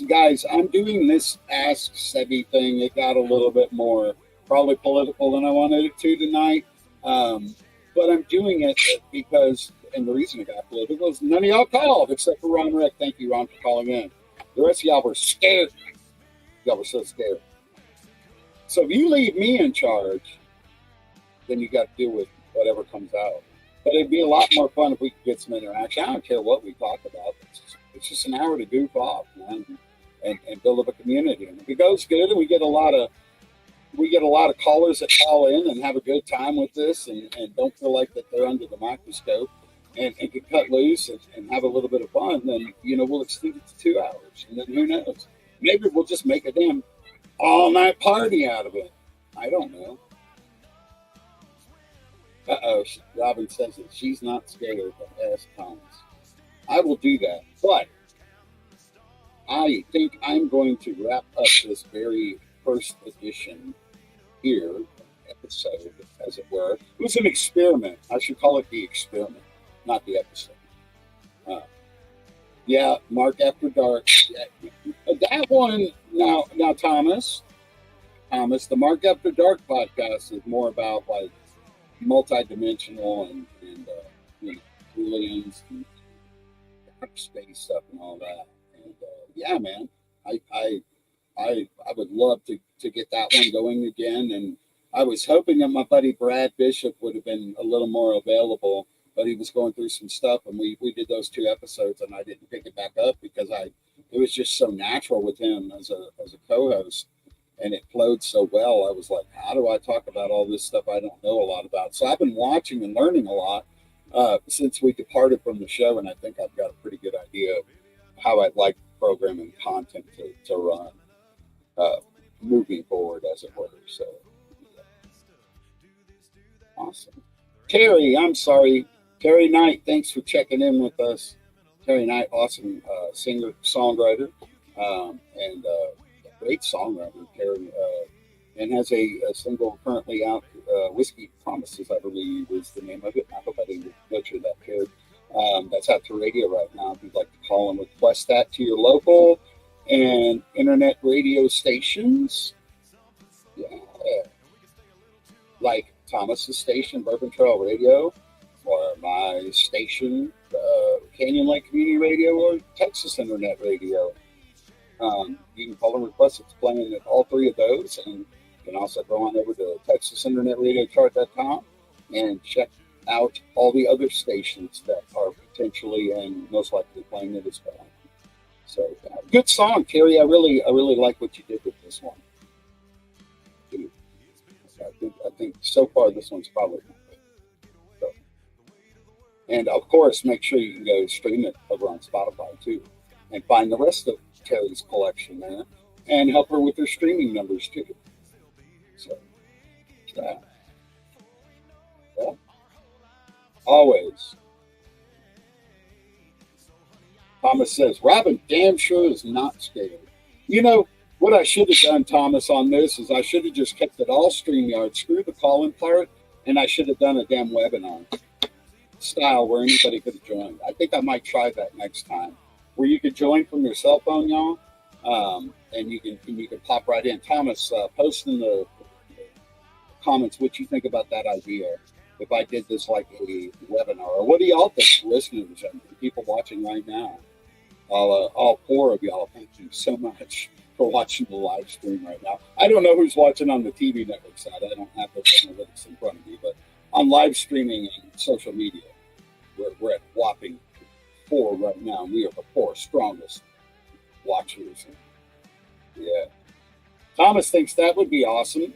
Guys, I'm doing this Ask Sebby thing. It got a little bit more probably political than I wanted it to tonight. But I'm doing it because, and the reason it got political is none of y'all called except for Ron Rick. Thank you, Ron, for calling in. The rest of y'all were scared. Y'all were so scared. So if you leave me in charge, then you got to deal with whatever comes out. But it'd be a lot more fun if we could get some interaction. I don't care what we talk about. It's just an hour to goof off, man, and build up a community. And if it goes good, and we get a lot of callers that call in and have a good time with this, and don't feel like that they're under the microscope, and can cut loose and have a little bit of fun, then we'll extend it to 2 hours, and then who knows? Maybe we'll just make a damn all-night party out of it. I don't know. Robin says that she's not scared of ass Thomas. I will do that, but I think I'm going to wrap up this very first edition here, episode, as it were. It was an experiment. I should call it the experiment, not the episode. Yeah, Mark After Dark. That one, now, Thomas, the Mark After Dark podcast is more about like multi-dimensional and aliens and dark space stuff and all that. And yeah, man, I would love to get that one going again. And I was hoping that my buddy Brad Bishop would have been a little more available, but he was going through some stuff, and we did those 2 episodes, and I didn't pick it back up because it was just so natural with him as a co-host, and it flowed so well. I was like, how do I talk about all this stuff I don't know a lot about? So I've been watching and learning a lot since we departed from the show, and I think I've got a pretty good idea of how I'd like programming content to run moving forward, as it were. So awesome. Terry, I'm sorry. Terry Knight, thanks for checking in with us. Terry Knight, awesome singer, songwriter, and great songwriter, Terry, and has a single currently out, Whiskey Promises, I believe is the name of it. I hope I didn't butcher that, Terry. That's out to radio right now. If you'd like to call and request that to your local and internet radio stations. Yeah. Like Thomas's station, Bourbon Trail Radio, or my station, Canyon Lake Community Radio, or Texas Internet Radio. You can call and request. It's playing at all 3 of those. And you can also go on over to TexasInternetRadioChart.com and check out all the other stations that are potentially and most likely playing it as well. So good song, Terry. I really like what you did with this one. I think so far this one's probably not good. So, and of course, make sure you can go stream it over on Spotify too, and find the rest of Terry's collection there, and help her with her streaming numbers too. So, yeah. Well, always. Thomas says, Robin damn sure is not scared. What I should have done, Thomas, on this is I should have just kept it all StreamYard, screw the call-in part, and I should have done a damn webinar style where anybody could have joined. I think I might try that next time, where you could join from your cell phone, y'all, and you can pop right in. Thomas, post in the comments what you think about that idea. If I did this like a webinar, or what do y'all think, listeners and people watching right now? All 4 of y'all, thank you so much for watching the live stream right now. I don't know who's watching on the TV network side. I don't have those analytics in front of me, but on live streaming and social media, we're at whopping 4 right now. And we are the 4 strongest watchers. Yeah. Thomas thinks that would be awesome.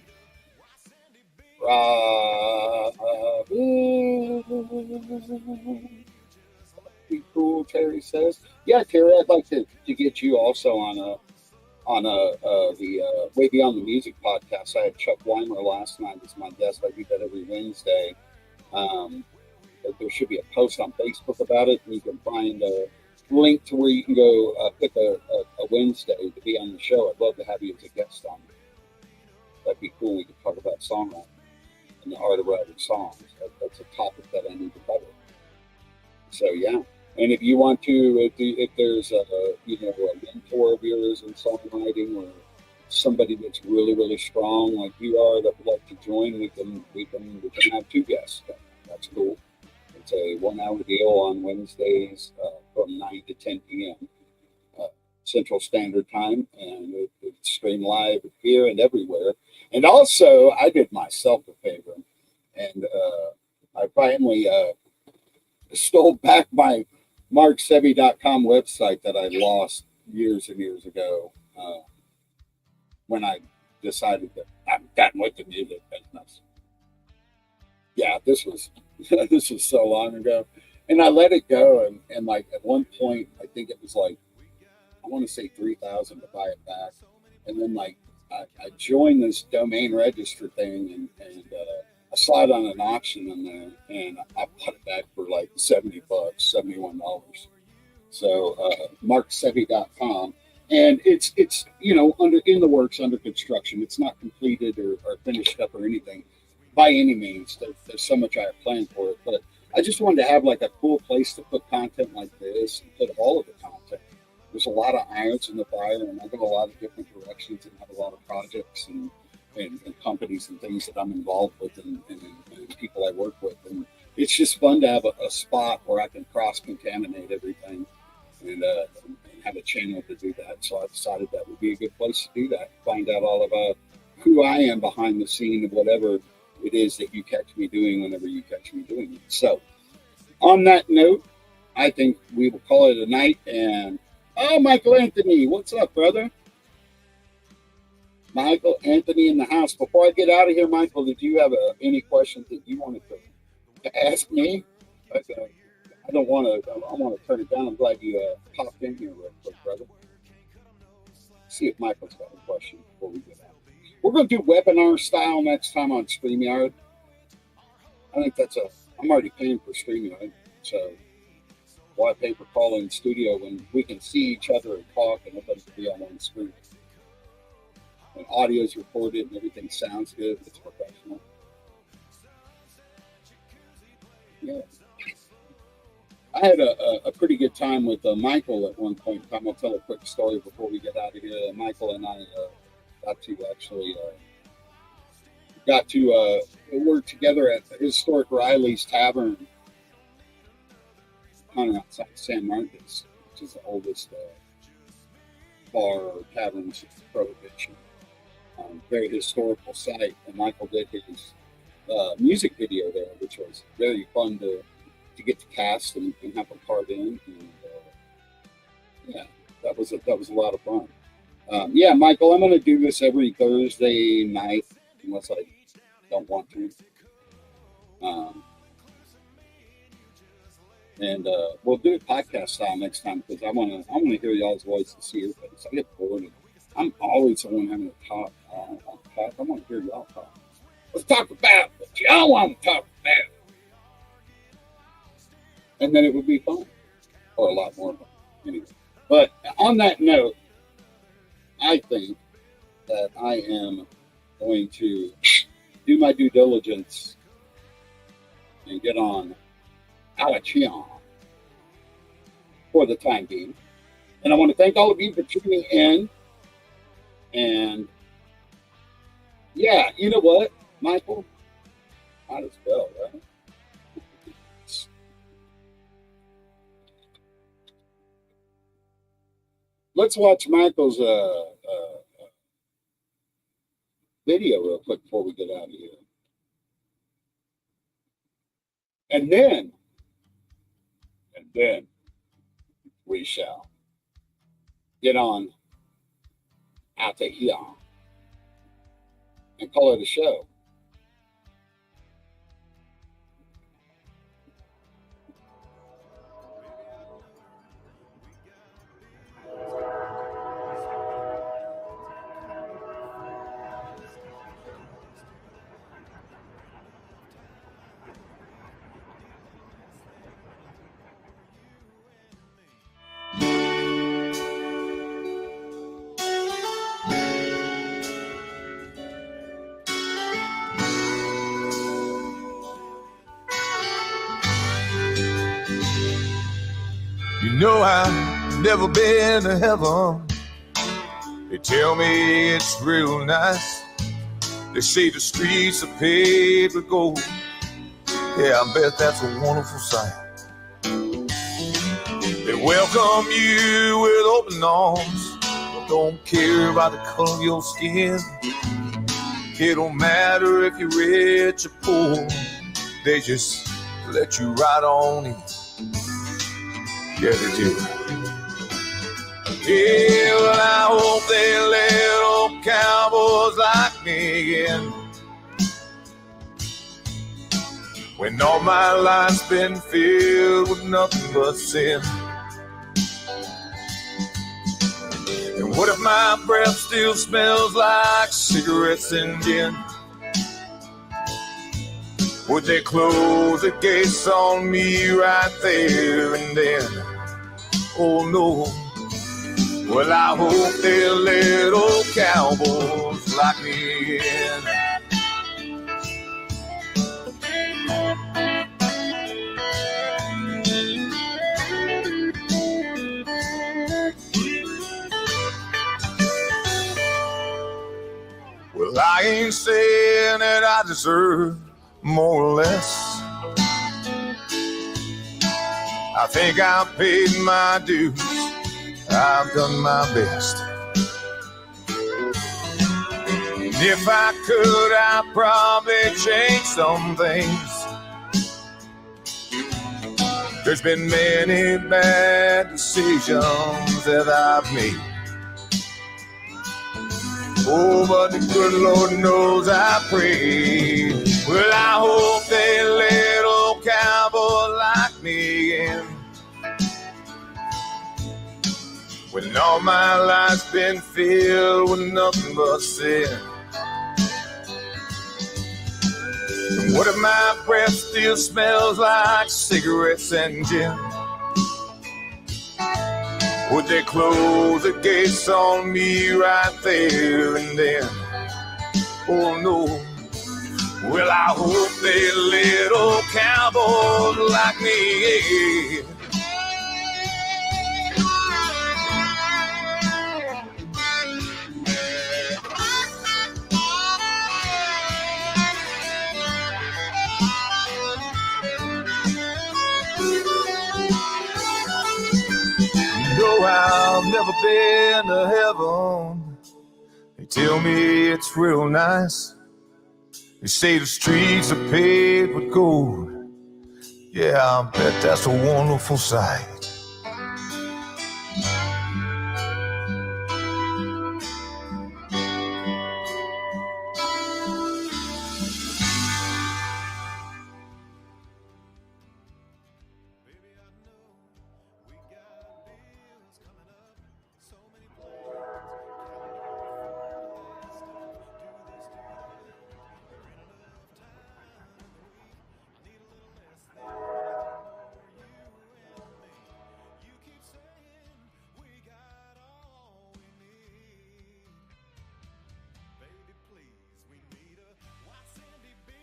Be cool, Terry says. Yeah, Terry, I'd like to get you also on the Way Beyond the Music podcast. I had Chuck Weimer last night as my guest. I do that every Wednesday. There should be a post on Facebook about it, and you can find a link to where you can go pick a Wednesday to be on the show. I'd love to have you as a guest on. That'd be cool. We could talk about songwriting and the art of writing songs. That's a topic that I need to cover. So yeah, and if you want to, if there's a mentor of yours in songwriting or somebody that's really, really strong like you are that would like to join, we can have 2 guests. That's cool. It's a 1-hour deal on Wednesdays from 9 to 10 p.m. Central Standard Time, and it's streamed live here and everywhere. And also, I did myself a favor, and I finally stole back my marksebby.com website that I lost years and years ago when I decided that I'm done with the music business. Yeah, this was so long ago, and I let it go. And like at one point, I think it was like I want to say $3,000 to buy it back, and then like I joined this domain register thing, and I slide on an auction in there, and I bought it back for like $70, $71. So marksebby.com, and it's in the works, under construction. It's not completed or finished up or anything by any means. There's so much I have planned for it, but I just wanted to have like a cool place to put content like this and put all of the content. There's a lot of irons in the fire, and I go a lot of different directions and have a lot of projects and companies and things that I'm involved with and people I work with. And it's just fun to have a spot where I can cross-contaminate everything and have a channel to do that. So I decided that would be a good place to do that. Find out all about who I am behind the scene of whatever it is that you catch me doing whenever you catch me doing it. So on that note, I think we will call it a night. And Michael Anthony, what's up, brother? Michael Anthony in the house. Before I get out of here, Michael, did you have any questions that you wanted to ask me? I don't want to. I want to turn it down. I'm glad you popped in here real quick, brother. See if Michael's got a question before we get out. We're going to do webinar style next time on StreamYard. I think I'm already paying for StreamYard, so why pay for calling in studio when we can see each other and talk and everybody can be on one screen? And audio is recorded and everything sounds good. It's professional. Yeah. I had a pretty good time with Michael at one point in time. I'll tell a quick story before we get out of here. Michael and I got to work together at the historic Riley's Tavern kind of outside San Marcos, which is the oldest bar or tavern since Prohibition. Very historical site, and Michael did his music video there, which was very fun to get to cast and have a part in. And yeah, that was a lot of fun. Yeah, Michael, I'm going to do this every Thursday night, unless I don't want to. And we'll do it podcast style next time because I want to hear y'all's voice and see your face. I get bored. I'm always the one having to talk. I want to hear y'all talk. Let's talk about what y'all want to talk about. And then it would be fun, or a lot more fun. Anyway, but on that note, I think that I am going to do my due diligence and get on Alachion for the time being. And I want to thank all of you for tuning in. And yeah, you know what, Michael? Might as well, right? Let's watch Michael's video real quick before we get out of here. And then we shall get on out to here and call it a show. You know I've never been to heaven. They tell me it's real nice. They say the streets are paved with gold. Yeah, I bet that's a wonderful sight. They welcome you with open arms. Don't care about the color of your skin. It don't matter if you're rich or poor. They just let you right on in. Yeah, they do. Yeah, well, I hope they let old cowboys like me in. When all my life's been filled with nothing but sin. And what if my breath still smells like cigarettes and gin? Would they close the gates on me right there and then? Oh no. Well, I hope they'll let old cowboys like me in. Well, I ain't saying that I deserve more or less. I think I've paid my dues. I've done my best. And if I could, I'd probably change some things. There's been many bad decisions that I've made. Oh, but the good Lord knows I prayed. Well, I hope they let old cowboy like me in. When all my life's been filled with nothing but sin. And what if my breath still smells like cigarettes and gin? Would they close the gates on me right there and then? Oh no. Well, I hope they let old cowboys like me. No, I've never been to heaven. They tell me it's real nice. They say the streets are paved with gold. Yeah, I bet that's a wonderful sight.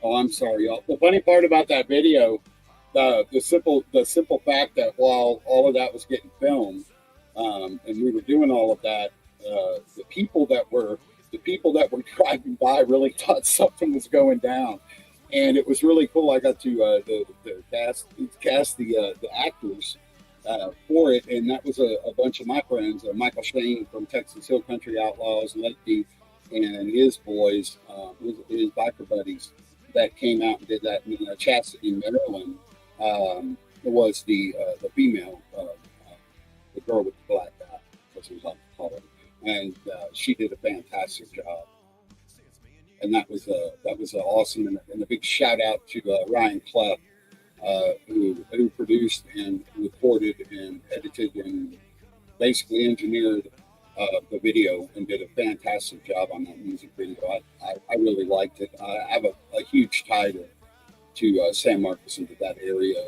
Oh, I'm sorry, y'all. The funny part about that video, the simple fact that while all of that was getting filmed, and we were doing all of that, the people that were driving by really thought something was going down, and it was really cool. I got to cast the actors for it, and that was a bunch of my friends, Michael Shane from Texas Hill Country Outlaws, Lefty, and his boys, his biker buddies, that came out and did that. Chastity Maryland was the female, the girl with the black eye, as we like to call her, and she did a fantastic job. And that was awesome. And a big shout out to Ryan Clough, who produced and recorded and edited and basically engineered the video and did a fantastic job on that music video. I really liked it. I have a huge tie to San Marcos and to that area,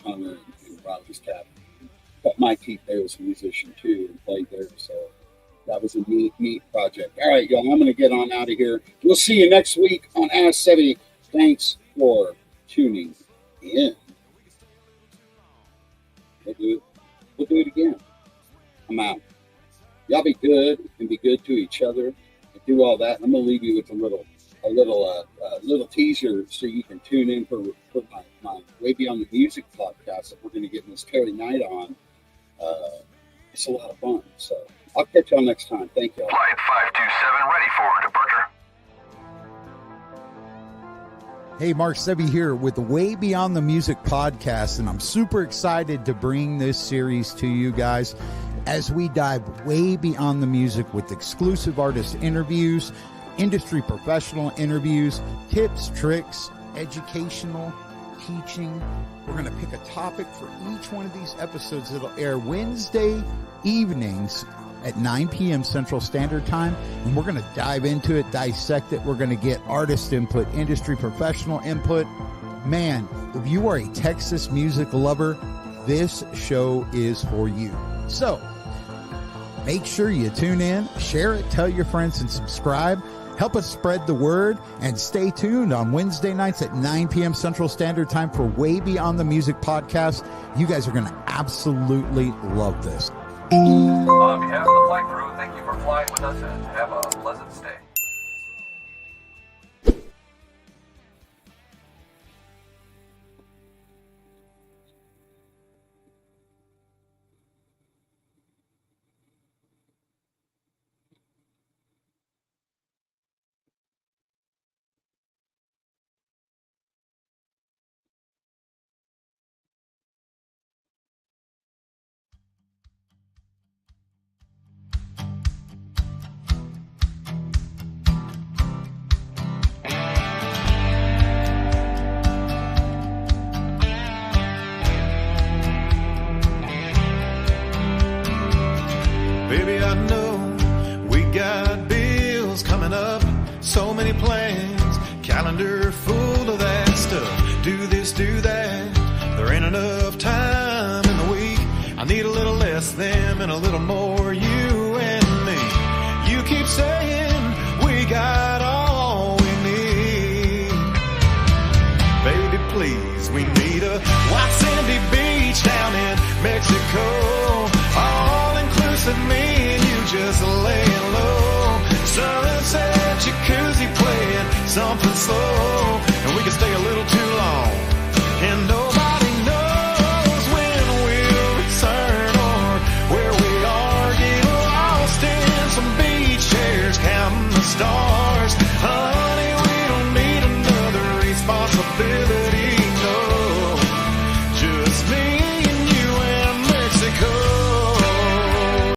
Hunter and Rogers Tap. But Mike Keith there was a musician too and played there, so that was a neat project. All right, y'all, I'm going to get on out of here. We'll see you next week on Ask Sebby. Thanks for tuning in. We'll do it. we'll do it again. I'm out. Y'all be good and be good to each other and do all that. I'm gonna leave you with a little teaser so you can tune in for my Way Beyond the Music podcast that we're gonna get Miss Terry Knight on. It's a lot of fun. So I'll catch y'all next time. Thank y'all. Flight 527 ready for departure. Hey, Mark Sebby here with the Way Beyond the Music podcast, and I'm super excited to bring this series to you guys as we dive way beyond the music with exclusive artist interviews, industry professional interviews, tips, tricks, educational, teaching. We're going to pick a topic for each one of these episodes that'll air Wednesday evenings at 9 p.m. Central Standard Time, and we're going to dive into it, dissect it. We're going to get artist input, industry professional input. Man, if you are a Texas music lover, this show is for you. So make sure you tune in, share it, tell your friends, and subscribe. Help us spread the word, and stay tuned on Wednesday nights at 9 p.m. Central Standard Time for Way Beyond the Music podcast. You guys are going to absolutely love this. On behalf of the flight crew, thank you for flying with us and have a pleasant stay. Baby, I know we got bills coming up, so many plans, calendar full of that stuff. Do this, do that. There ain't enough time in the week. I need a little less them and a little more you and me. You keep saying we got all we need. Baby, please, we need a white sandy beach down in Mexico. All inclusive, me and you just laying low. Sunset, jacuzzi playing something slow.